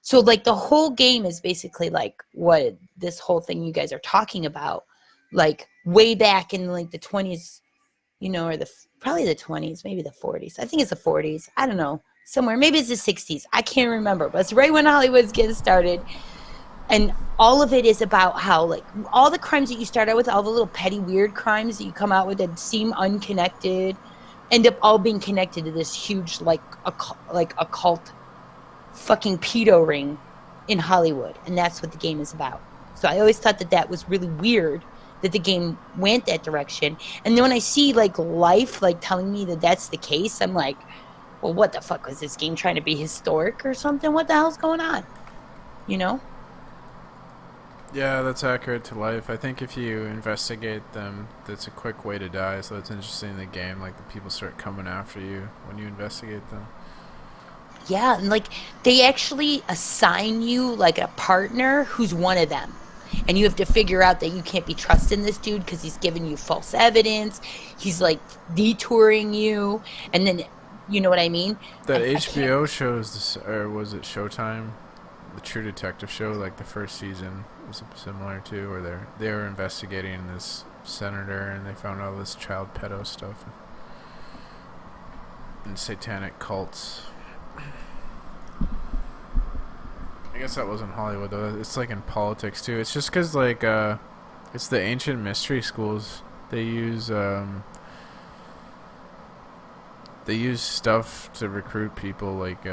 So like the whole game is basically like what this whole thing you guys are talking about, like way back in like the 20s, you know, or probably the 20s, maybe the 40s. I think it's the 40s. I don't know. Somewhere. Maybe it's the 60s. I can't remember. But it's right when Hollywood's getting started. And all of it is about how, like, all the crimes that you start out with, all the little petty weird crimes that you come out with that seem unconnected, end up all being connected to this huge, like occult fucking pedo ring in Hollywood. And that's what the game is about. So I always thought that was really weird that the game went that direction. And then when I see like life like telling me that that's the case, I'm like, well, what the fuck was this game trying to be historic or something? What the hell's going on? You know? Yeah, that's accurate to life. I think if you investigate them, that's a quick way to die. So it's interesting in the game, like the people start coming after you when you investigate them. Yeah, and like they actually assign you like a partner who's one of them. And you have to figure out that you can't be trusting this dude because he's giving you false evidence. He's like detouring you. And then, you know what I mean? That HBO shows, this, or was it Showtime? The True Detective show, like the first season was similar to, where they were investigating this senator and they found all this child pedo stuff and satanic cults. I guess that wasn't Hollywood though. It's like in politics too. It's just because like it's the ancient mystery schools. They use stuff to recruit people, like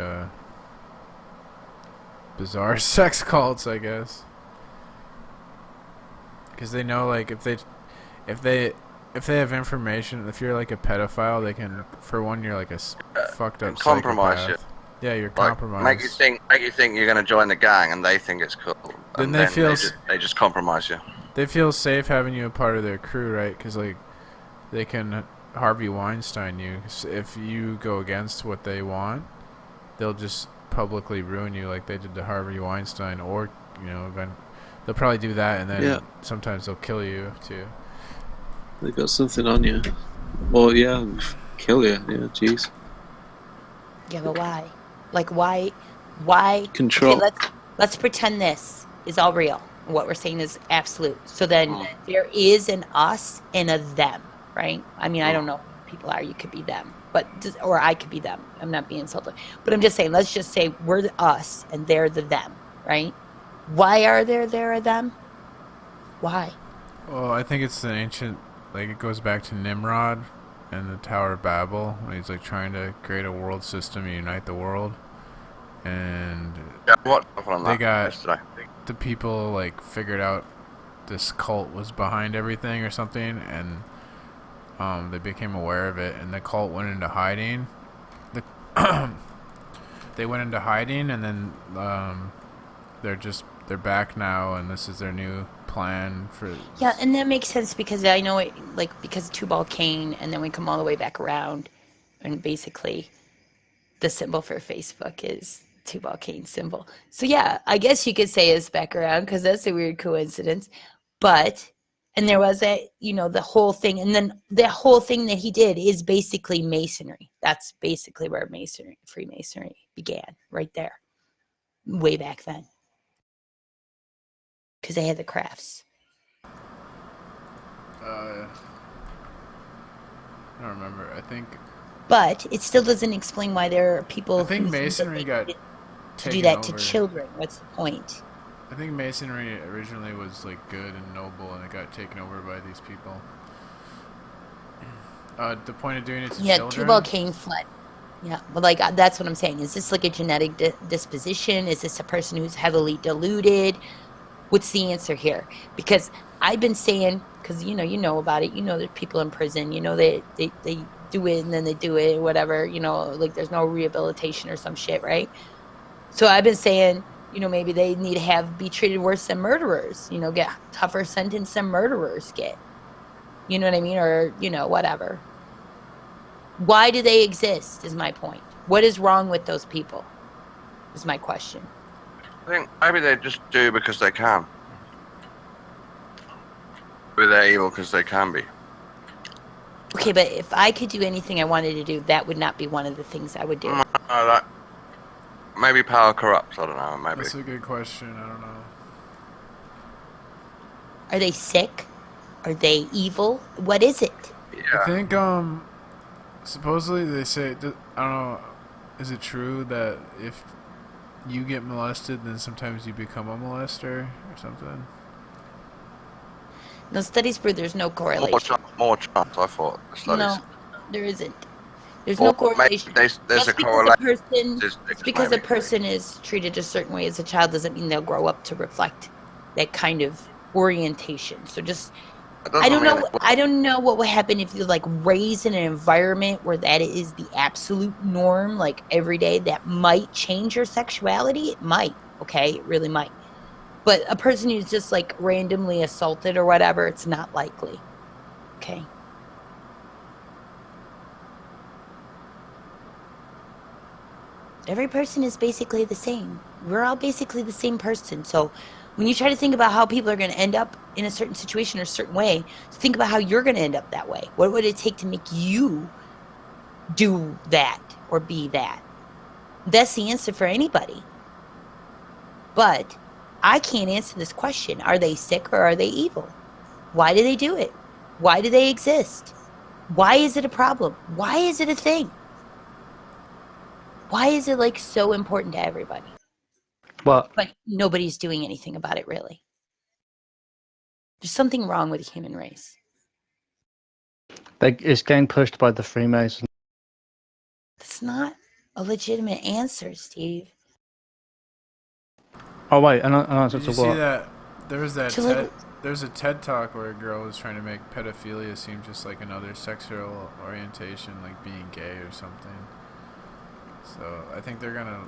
bizarre sex cults, I guess. Because they know, like, if they have information, if you're like a pedophile, they can, for one, you're like a fucked up compromise psychopath. you. Yeah, you're Like, compromised. make you think you're gonna join the gang, and they think it's cool. Then And they feel they just compromise you. they feel safe having you a part of their crew, right? Because like they can Harvey Weinstein you. If you go against what they want, they'll just publicly ruin you, like they did to Harvey Weinstein. Or they'll probably do that, and then sometimes they'll kill you too. They got something on you. Well, yeah, kill you. Yeah, jeez. Yeah, but why? Like, why? Control. Okay, let's pretend this is all real. What we're saying is absolute. So then there is an us and a them, right? I mean, I don't know who people are. You could be them, or I could be them. I'm not being insulted. But I'm just saying, let's just say we're the us and they're the them, right? Why are there a them? Why? Well, I think it's an ancient, like it goes back to Nimrod and the Tower of Babel, when he's like trying to create a world system and unite the world. And they got yesterday. the people like figured out this cult was behind everything or something, and they became aware of it, and the cult went into hiding. They went into hiding, and then they're back now, and this is their new plan for. Yeah, and that makes sense because I know it, like, because Tubal Cain, and then we come all the way back around, and basically the symbol for Facebook is Tubal Cain's symbol. So yeah, I guess you could say it's back around because that's a weird coincidence. But, and there was the whole thing, and then the whole thing that he did is basically Masonry. That's basically where Freemasonry began, right there, way back then. Because they had the crafts. I don't remember. I think. But it still doesn't explain why there are people. I think who Masonry got to do that to children. What's the point? I think Masonry originally was like good and noble, and it got taken over by these people. The point of doing it to children. Yeah, Tubal Cain fled. Yeah, but like that's what I'm saying. Is this like a genetic disposition? Is this a person who's heavily deluded? What's the answer here? Because I've been saying, because you know about it. You know, there's people in prison. You know they do it and then they do it, whatever, you know, like there's no rehabilitation or some shit, right? So I've been saying, you know, maybe they need to be treated worse than murderers, you know, get tougher sentence than murderers get. You know what I mean? Or, you know, whatever. Why do they exist is my point. What is wrong with those people is my question. I think maybe they just do because they can. Maybe they're evil because they can be. Okay, but if I could do anything I wanted to do, that would not be one of the things I would do. Maybe power corrupts. I don't know. Maybe. That's a good question. I don't know. Are they sick? Are they evil? What is it? Yeah. I think supposedly they say, I don't know, is it true that if you get molested, then sometimes you become a molester or something? No, studies prove there's no correlation. More chance, I thought. The studies. No, there isn't. There's no correlation. There's Just a because correlation. because a person is treated a certain way as a child doesn't mean they'll grow up to reflect that kind of orientation. So just I don't know what would happen if you're like raised in an environment where that is the absolute norm, like every day. That might change your sexuality. It might. Okay, it really might. But a person who's just like randomly assaulted or whatever, it's not likely. Okay. Every person is basically the same. We're all basically the same person. So when you try to think about how people are going to end up in a certain situation or a certain way, think about how you're going to end up that way. What would it take to make you do that or be that? That's the answer for anybody. But I can't answer this question. Are they sick or are they evil? Why do they do it? Why do they exist? Why is it a problem? Why is it a thing? Why is it like so important to everybody? Well, But nobody's doing anything about it, really. There's something wrong with the human race. it's getting pushed by the Freemasons. That's not a legitimate answer, Steve. Oh wait, an answer Did to you see what? that? There was that To like- there's a TED Talk where a girl was trying to make pedophilia seem just like another sexual orientation, like being gay or something. So I think they're gonna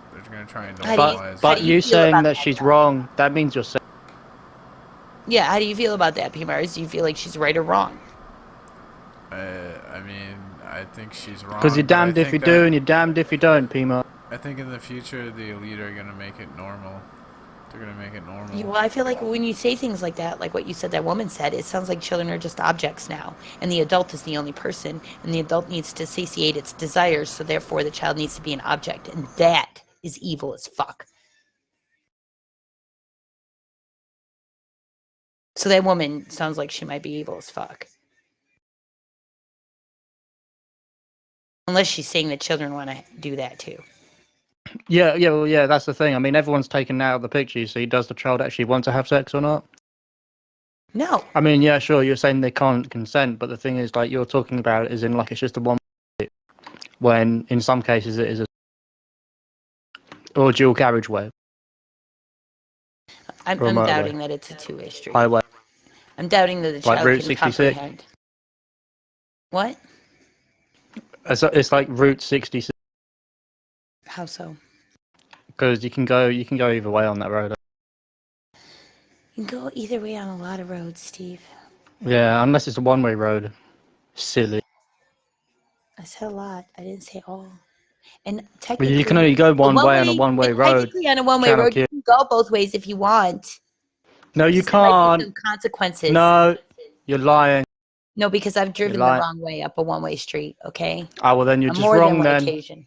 try and How do you- normalize. But do you you feel saying about that that, she's though? wrong, that means you're saying. Yeah, how do you feel about that, P. Mars? Do you feel like she's right or wrong? I mean, I think she's wrong. Because you're but I damned if you think do that- and you're damned if you don't, Pima. I think in the future the elite are gonna make it normal. They're gonna make it normal. Well, I feel like when you say things like that, like what you said that woman said, it sounds like children are just objects now. And the adult is the only person. And the adult needs to satiate its desires. So therefore, the child needs to be an object. And that is evil as fuck. So that woman sounds like she might be evil as fuck. Unless she's saying that children want to do that too. Yeah, that's the thing. I mean, everyone's taken out of the picture, you see. Does the child actually want to have sex or not? No. I mean, yeah, sure, you're saying they can't consent, but the thing is, like, you're talking about it as in, like, it's just a one when in some cases it is a or dual carriageway. I'm Remote doubting that it's a two-way street. Highway. I'm doubting that the Like child Route can 66? comprehend. What? It's like Route 66, How so? because you can go either way on that road. You can go either way on a lot of roads, Steve. Yeah, unless it's a one-way road. Silly. I said a lot. I didn't say all. And But technically, you can only go one way on a and one-way road. technically on a one-way Channel road, Q. you can go both ways if you want. No, you Just there might be can't. some consequences. No, you're lying. No, because I've driven the lying. wrong way up a one-way street. Okay, Oh, well, then you're on just more wrong than one then. occasion.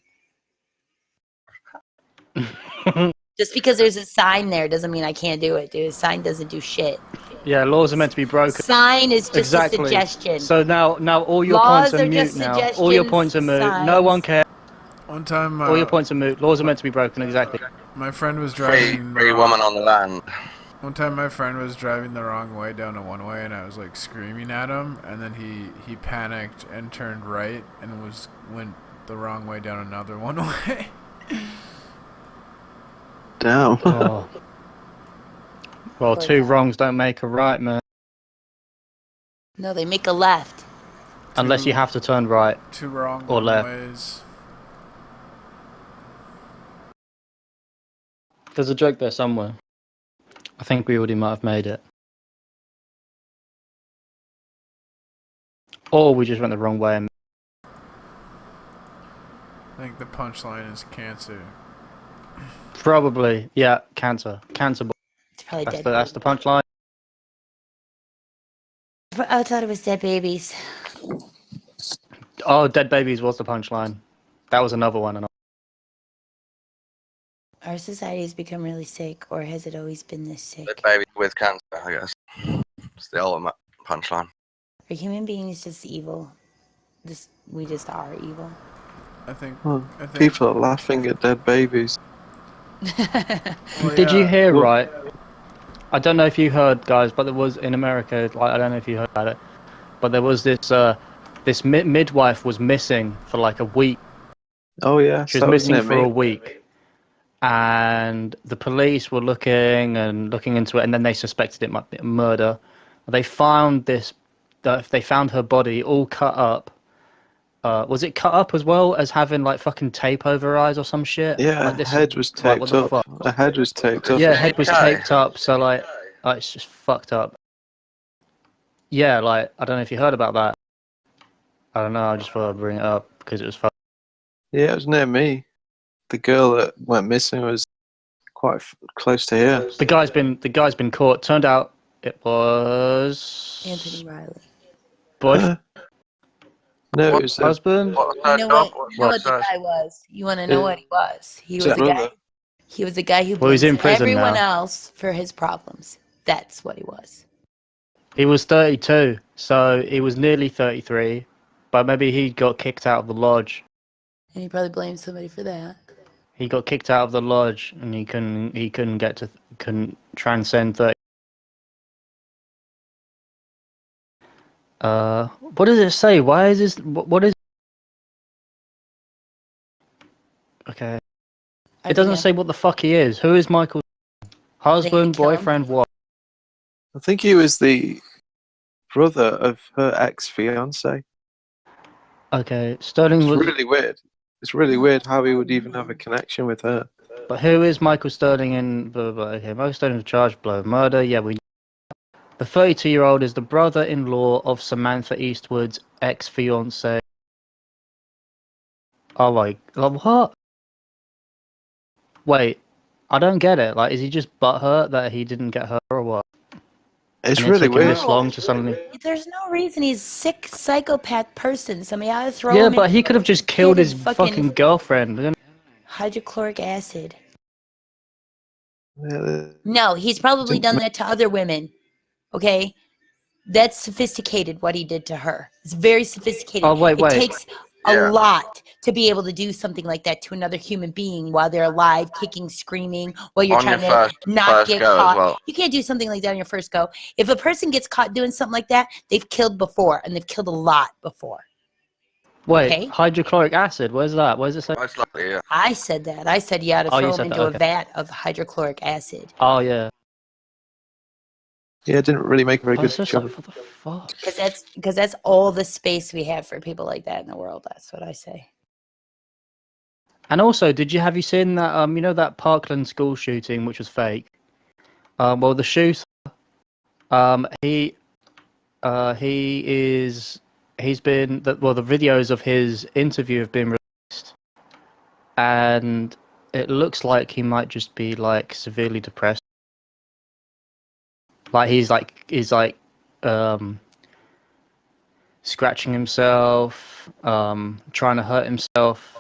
Just because there's a sign there doesn't mean I can't do it, dude. A sign doesn't do shit. Yeah, laws are meant to be broken. Sign is just Exactly. a suggestion. So now all your Laws points are are mute just now. All your suggestions, points are moot. No signs. one cares. One time, All your points are moot. Laws are meant to be broken. Exactly. my friend was Free, driving. free woman on the land. One time, my friend was driving the wrong way down a one-way, and I was like screaming at him, and then he panicked and turned right and went the wrong way down another one-way. Damn. Oh. Well, two wrongs don't make a right, man. No, they make a left. Unless you have to turn right. Two wrong or left. ways. There's a joke there somewhere. I think we already might have made it. Or we just went the wrong way. And I think the punchline is cancer. probably, yeah, cancer. Cancer. It's probably That's dead. that's the punchline. I thought it was dead babies. Oh, dead babies was the punchline. That was another one. And Our society has become really sick, or has it always been this sick? The baby with cancer, I guess. It's the ultimate punchline. Are human beings just evil? We just are evil. I think. Well, I think people are laughing at dead babies. well, Did you yeah. hear Well- right? I don't know if you heard, guys, but there was in America. Like, I don't know if you heard about it, but there was this midwife was missing for like a week. Oh yeah, She was missing for a week, and the police were looking into it, and then they suspected it might be a murder. They found they found her body all cut up. Was it cut up as well as having like fucking tape over her eyes or some shit? Yeah, like this, head was like, what taped the up. fuck? The head was taped up. Yeah, head was Okay. taped up, so like it's just fucked up. Yeah, like I don't know if you heard about that. I don't know. I just thought I'd bring it up because it was fucked. Yeah, it was near me. The girl that went missing was quite close to here. The guy's been caught. Turned out it was Anthony Riley. boyfriend, No, What it was husband. What was You her know job? what? You know what the What's her- guy was. You want to know Yeah. what he was? He Was was that a guy. brother? He was a guy who Well, he's blames in prison everyone now. else for his problems. That's what he was. He was 32, so he was nearly 33, but maybe he got kicked out of the lodge. And he probably blames somebody for that. He got kicked out of the lodge, and he couldn't transcend 30. What does it say? Why is this? What is? Okay, I it doesn't think say what the fuck he is. Who is Michael? Husband, kill him. boyfriend, what? I think he was the brother of her ex-fiance. Okay, Sterling It's was. really weird. It's really weird how he would even have a connection with her. But who is Michael Sterling in? Blah, blah, blah. Okay, Michael Sterling was charged with blow murder. Yeah, we. The 32-year-old is the brother-in-law of Samantha Eastwood's ex-fiance. Oh my, what? Wait, I don't get it. Like, is he just butthurt that he didn't get her or what? It's And it really took him weird. this long to suddenly. There's no reason he's a sick psychopath person. Somebody ought to throw Yeah, him but in he could have just killed hit his and fucking girlfriend. hydrochloric acid. Yeah, No, he's probably Didn't done that to other women. Okay? That's sophisticated what he did to her. It's very sophisticated. Oh, wait. It takes a Yeah. lot to be able to do something like that to another human being while they're alive, kicking, screaming, while you're On trying your to not first get go as caught. well. You can't do something like that on your first go. If a person gets caught doing something like that, they've killed before, and they've killed a lot before. Wait, Okay. hydrochloric acid. Where's that? Where's it say? Most likely, yeah. I said that. I said you ought to Oh, you throw him said into that, a okay. vat of hydrochloric acid. Oh yeah. yeah, didn't really make a very Oh, good it's just job. like, what the fuck? Because that's all the space we have for people like that in the world. That's what I say. And also, have you seen that? You know that Parkland school shooting, which was fake. Well, the shooter, he's been the videos of his interview have been released, and it looks like he might just be like severely depressed. Like he's scratching himself, trying to hurt himself,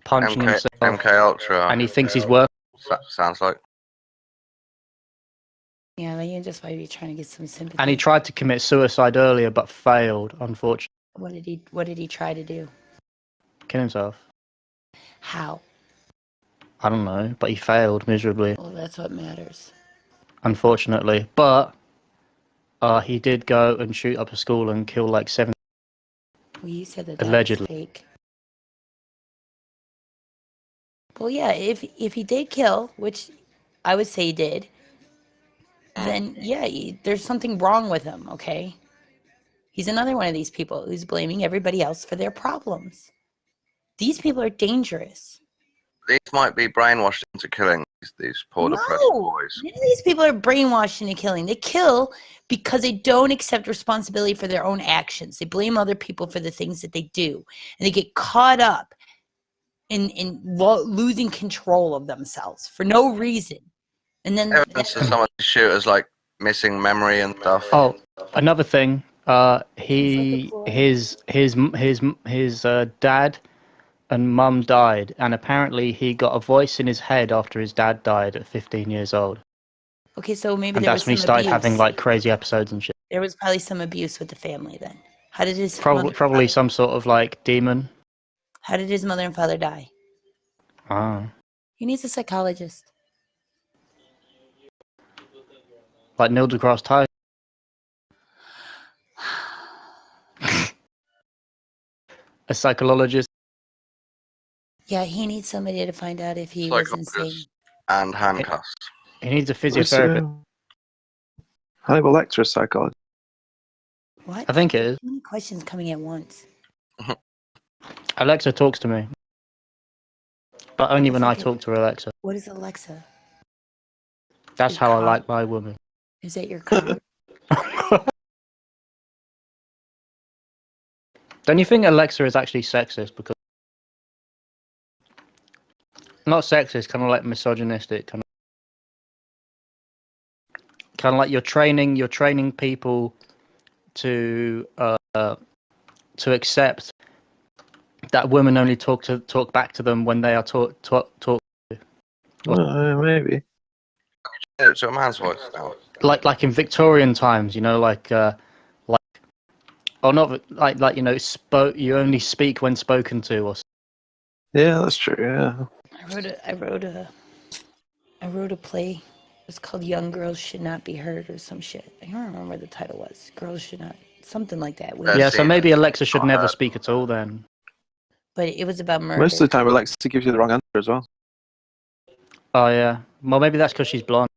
punching himself, MK Ultra. and he thinks he's worth. Sounds like. Yeah, you just might be trying to get some sympathy. And he tried to commit suicide earlier, but failed, unfortunately. What did he try to do? Kill himself. How? I don't know, but he failed miserably, Well, that's what matters. unfortunately. But he did go and shoot up a school and kill like 7. Well, you said that Allegedly. was fake. Well, yeah, if he did kill, which I would say he did, then yeah, there's something wrong with him. Okay, He's another one of these people who's blaming everybody else for their problems. These people are dangerous. These might be brainwashed into killing these poor depressed boys. None of these people are brainwashed into killing. They kill because they don't accept responsibility for their own actions. They blame other people for the things that they do. And they get caught up in losing control of themselves for no reason. And then Evidence of some of these shooters like missing memory and stuff. Oh, another thing. His dad and mum died, and apparently he got a voice in his head after his dad died at 15 years old. okay, so maybe And there that's was when he some started abuse. having like crazy episodes and shit. There was probably some abuse with the family then. How did his Probably some sort of like demon. How did his mother and father die? Ah, He needs a psychologist. like Neil deGrasse Tyson. A psychologist. Yeah, he needs somebody to find out if he was insane. Psychologist and handcuffs. He needs a What's, physiotherapist. Hannibal Lecter a psychologist? What? I think it is. Too many questions coming at once. Alexa talks to me, but only when I Okay. talk to Alexa. What is Alexa? That's Your how I car? like my woman. Is that your car? Don't you think Alexa is actually sexist? Because not sexist, kind of like misogynistic, kind of like you're training people to accept that women only talk back to them when they are talk Maybe. It's a man's voice now. like in Victorian times, you know, like or not like you know, you only speak when spoken to, or Yeah, that's true. Yeah. I wrote a play. It was called Young Girls Should Not Be Heard or some shit. I don't remember what the title was. Girls Should Not, something like that. yeah. So seen maybe it. Alexa should Not never heard. speak at all then. But it was about murder. Most of the time, Alexa gives you the wrong answer as well. Oh yeah. Well, maybe that's because she's blonde.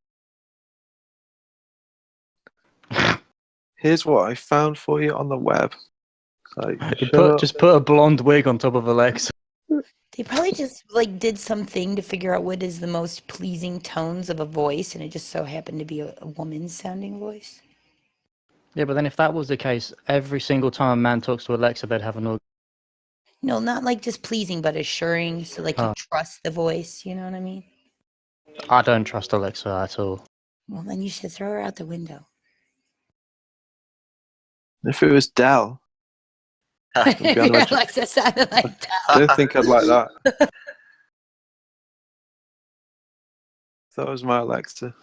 Here's what I found for you on the web. Like, Just put a blonde wig on top of Alexa. They probably just like did something to figure out what is the most pleasing tones of a voice, and it just so happened to be a woman's sounding voice. Yeah, but then if that was the case, every single time a man talks to Alexa, they'd have an orgasm. No, not like just pleasing, but assuring. So like you trust the voice. You know what I mean? I don't trust Alexa at all. Well, then you should throw her out the window. if it was Dell, Your Alexa sounded like that. I don't think I'd like that. That was my Alexa.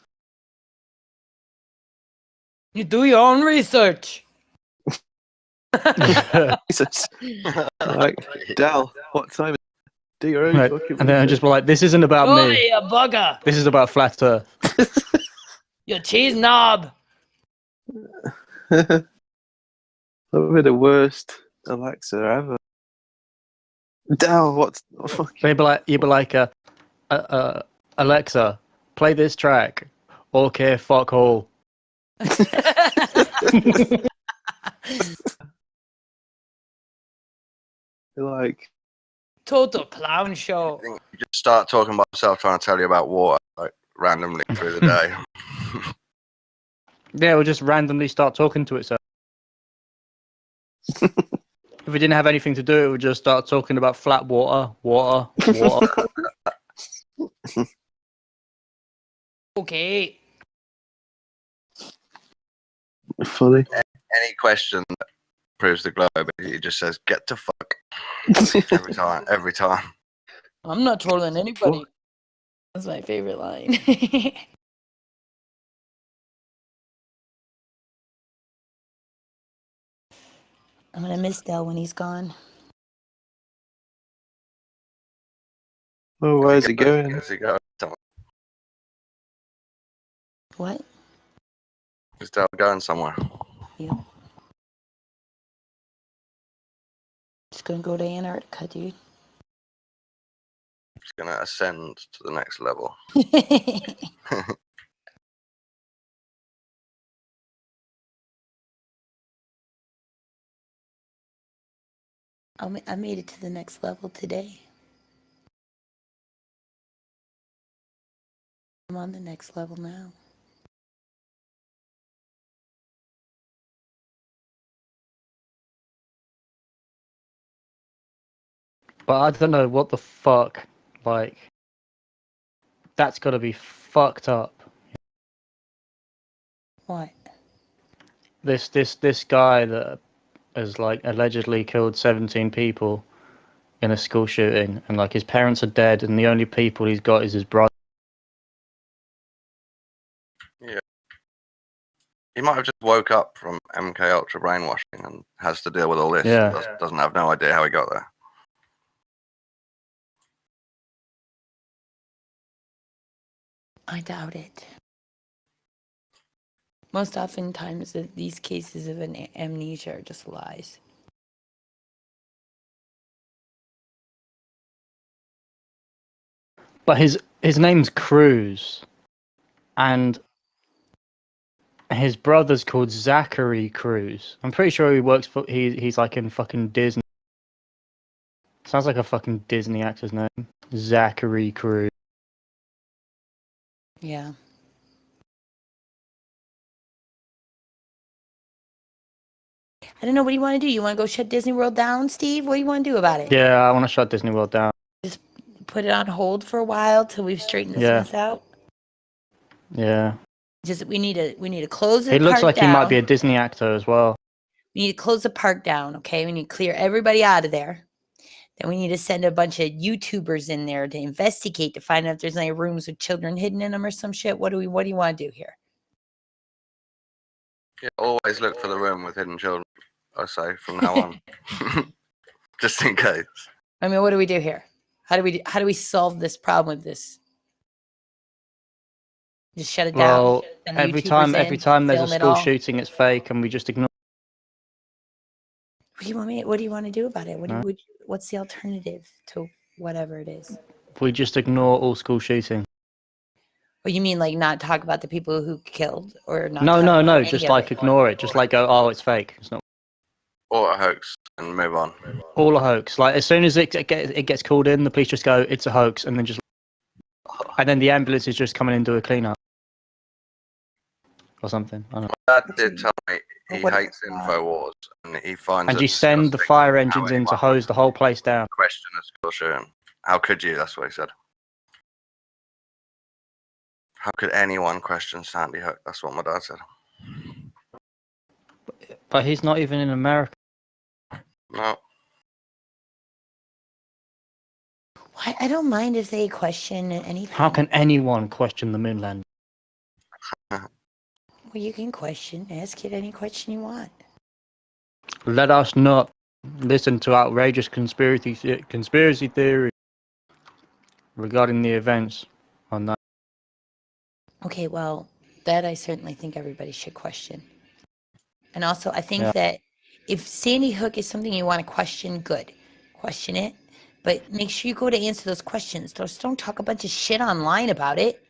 You do your own research. Jesus. Like, Dell, what time is it? Do your own Right. fucking And then I just be like, this isn't about Oh, me. you bugger! This is about flat Earth. You cheese knob! That would be the worst Alexa ever. Dell, what? You'd be like, Alexa, play this track. Okay, fuck all. Like, Total clown show. You just start talking about yourself, trying to tell you about water, like randomly through the day. Yeah, we'll just randomly start talking to itself. If we didn't have anything to do, it would just start talking about flat water. Okay. funny. Any question that proves the globe, it just says "get to fuck" every time. Every time. I'm not trolling anybody. That's my favorite line. I'm gonna miss Dell when he's gone. Oh, where's he going? Where's he going? What? Is Dell going somewhere? Yeah. Just gonna go to Antarctica, dude. He's gonna ascend to the next level. I made it to the next level today. I'm on the next level now. But I don't know what the fuck. Like, that's got to be fucked up. What? This guy that has like allegedly killed 17 people in a school shooting, and like his parents are dead, and the only people he's got is his brother. He might have just woke up from MK Ultra brainwashing and has to deal with all this. Yeah. Doesn't have no idea how he got there. I doubt it. Most oftentimes, these cases of an amnesia are just lies. But his name's Cruz, and his brother's called Zachary Cruz. I'm pretty sure he works for he's like in fucking Disney. Sounds like a fucking Disney actor's name. Zachary Cruz. Yeah. I don't know. What do you want to do? You want to go shut Disney World down, Steve? What do you want to do about it? Yeah, I want to shut Disney World down. Put it on hold for a while till we've straightened this Yeah. mess out. Yeah. We need to close the He looks park like down. he might be a Disney actor as well. We need to close the park down, okay? We need to clear everybody out of there. Then we need to send a bunch of YouTubers in there to investigate to find out if there's any rooms with children hidden in them or some shit. What do you want to do here? Yeah, always look for the room with hidden children. I say from now on, just in case. I mean, what do we do here? How do we solve this problem with this? Just shut it down. Well, Send every YouTubers every in, time there's a film it school all? shooting, it's fake, and we just ignore. What do you want me? What do you want to do about it? No. What's the alternative to whatever it is? We just ignore all school shooting. What you mean, like not talk about the people who killed, or not? No, talk no, about no. any Just of like it? ignore it. Just like go, oh, it's fake. It's not Or a hoax and move on. all a hoax. Like as soon as it gets called in, the police just go, it's a hoax, and then the ambulance is just coming in to do a clean up or something. I don't know. My dad did tell me he What- hates InfoWars and he finds And it you send the disgusting fire how engines in to anyone hose the whole place down. question a school shooting. How could you? That's what he said. How could anyone question Sandy Hook? That's what my dad said. But he's not even in America. No. I don't mind if they question anything. How can anyone question the moon landing? Well, you can question. Ask it any question you want. Let us not listen to outrageous conspiracy theory regarding the events on that. Okay, well, that I certainly think everybody should question. And also, I think Yeah. that if Sandy Hook is something you want to question, good. Question it. But make sure you go to answer those questions. Just don't talk a bunch of shit online about it.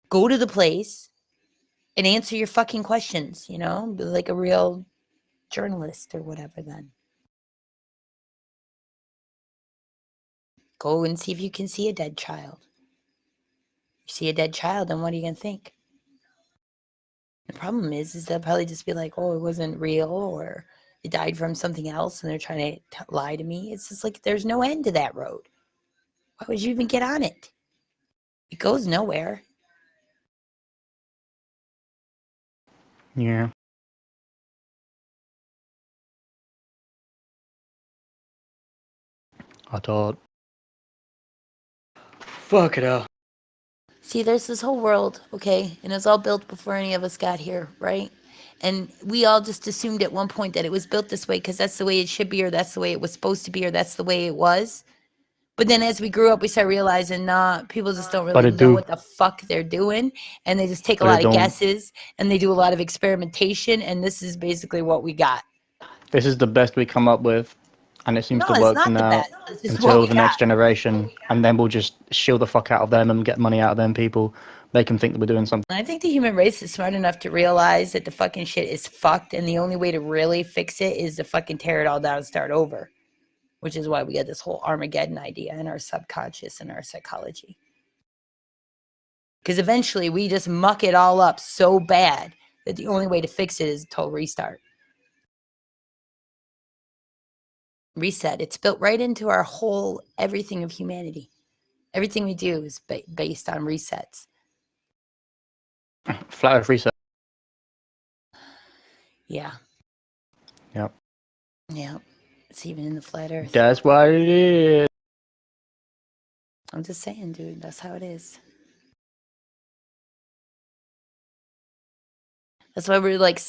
Go to the place and answer your fucking questions, you know? Be like a real journalist or whatever then. Go and see if you can see a dead child. You see a dead child, then what are you going to think? The problem is they'll probably just be like, oh, it wasn't real, or it died from something else, and they're trying to lie to me. It's just like there's no end to that road. Why would you even get on it? It goes nowhere. Yeah. I thought. Fuck it up. See, there's this whole world, okay? And it was all built before any of us got here, right? And we all just assumed at one point that it was built this way because that's the way it should be, or that's the way it was supposed to be, or that's the way it was. But then as we grew up, we started realizing, nah, people just don't really know what the fuck they're doing. And they just take a lot of guesses, and they do a lot of experimentation. And this is basically what we got. This is the best we come up with. and it seems No, to it's work for not the now best. It's just what until we the next got. generation, and then we'll just shield the fuck out of them and get money out of them people, make them think that we're doing something. I think the human race is smart enough to realize that the fucking shit is fucked, and the only way to really fix it is to fucking tear it all down and start over. Which is why we get this whole Armageddon idea in our subconscious and our psychology. Because eventually we just muck it all up so bad that the only way to fix it is a total restart. Reset. It's built right into our whole everything of humanity. Everything we do is based on resets. Flat Earth research. Yeah. Yep. Yeah. It's even in the flat earth. That's what it is. I'm just saying, dude, that's how it is. That's why we're like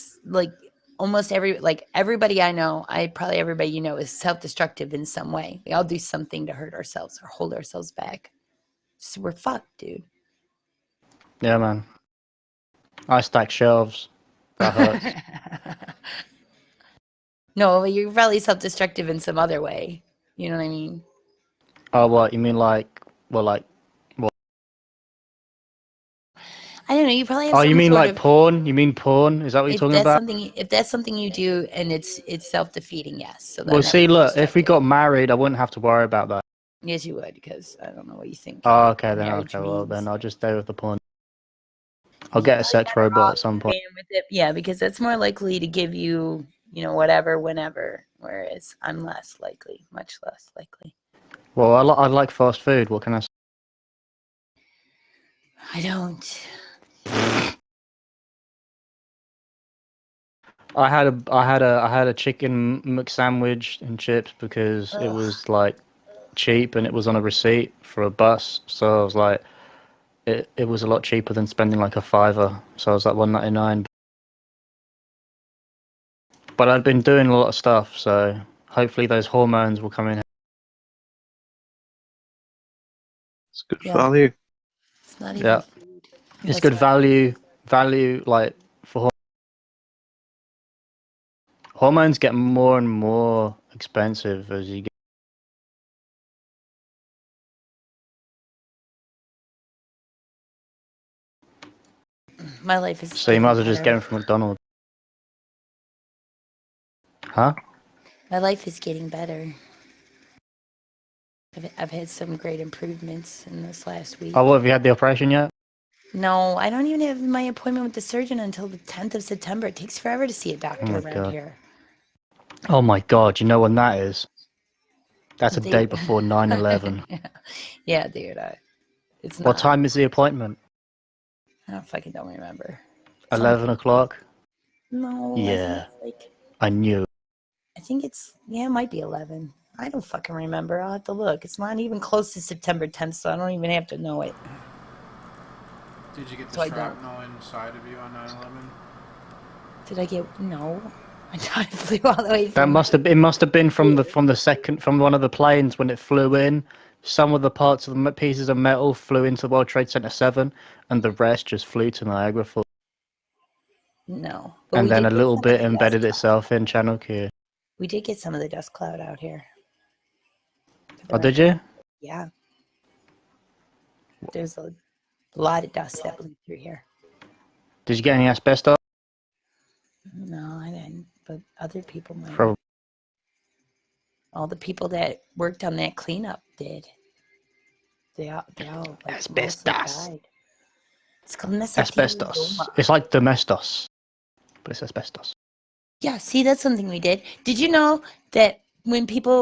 almost everybody I know, probably everybody you know is self-destructive in some way. We all do something to hurt ourselves or hold ourselves back. So we're fucked, dude. Yeah, man. I stack shelves. That hurts. No, you're probably self-destructive in some other way. You know what I mean? Oh, what you mean? Like, well, like. I don't know. You probably have. Oh, you some mean sort like of, porn? You mean porn? Is that what you're talking about? if that's something you do and it's self-defeating, yes. So then Well, that see, would be look, if we destructive. got married, I wouldn't have to worry about that. Yes, you would, because I don't know what you think. Oh, okay, then marriage okay. Well, means. then I'll just stay with the porn. I'll get a sex robot at some point. Staying with it. Yeah, because that's more likely to give you, whatever, whenever. Whereas I'm less likely, much less likely. Well, I like fast food. What can I say? I don't. I had a chicken McSandwich and chips because it was like cheap and it was on a receipt for a bus. So I was like, it was a lot cheaper than spending like a $5. So I was like $1.99. But I'd been doing a lot of stuff, so hopefully those hormones will come in. It's good Yeah. value. It's not even Yeah. food. It's That's good why- value like for hormones get more and more expensive as you get. My life is. So you might as well just get getting them from McDonald's. Huh? My life is getting better. I've had some great improvements in this last week. Oh, what, have you had the operation yet? No, I don't even have my appointment with the surgeon until the 10th of September. It takes forever to see a doctor my around God. here. Oh my God, you know when that is? That's a Dude. day before 9/11. Yeah, dude. It's not. What time is the appointment? I don't remember. 11 o'clock? No. Yeah. I I knew. think it's, it might be 11. I don't fucking remember. I'll have to look. It's not even close to September 10th, so I don't even have to know it. Did you get the So I don't. shrapnel inside of you on 9/11? Did I get, no. I thought it flew all the way That from. it must have been from one of the planes when it flew in. Some of the parts of the pieces of metal flew into World Trade Center 7, and the rest just flew to Niagara Falls. No. But And we then did a get little some of bit the embedded dust itself in Channel Q. We did get some of the dust cloud out here. Oh, did you? Yeah. There's a lot of dust that blew through here. Did you get any asbestos? No, I didn't. But other people might. Probably. All the people that worked on that cleanup did. They all Asbestos. mostly died. It's called Asbestos. mesothelioma. It's like domestos, but it's asbestos. Yeah, see, that's something we did. Did you know that when people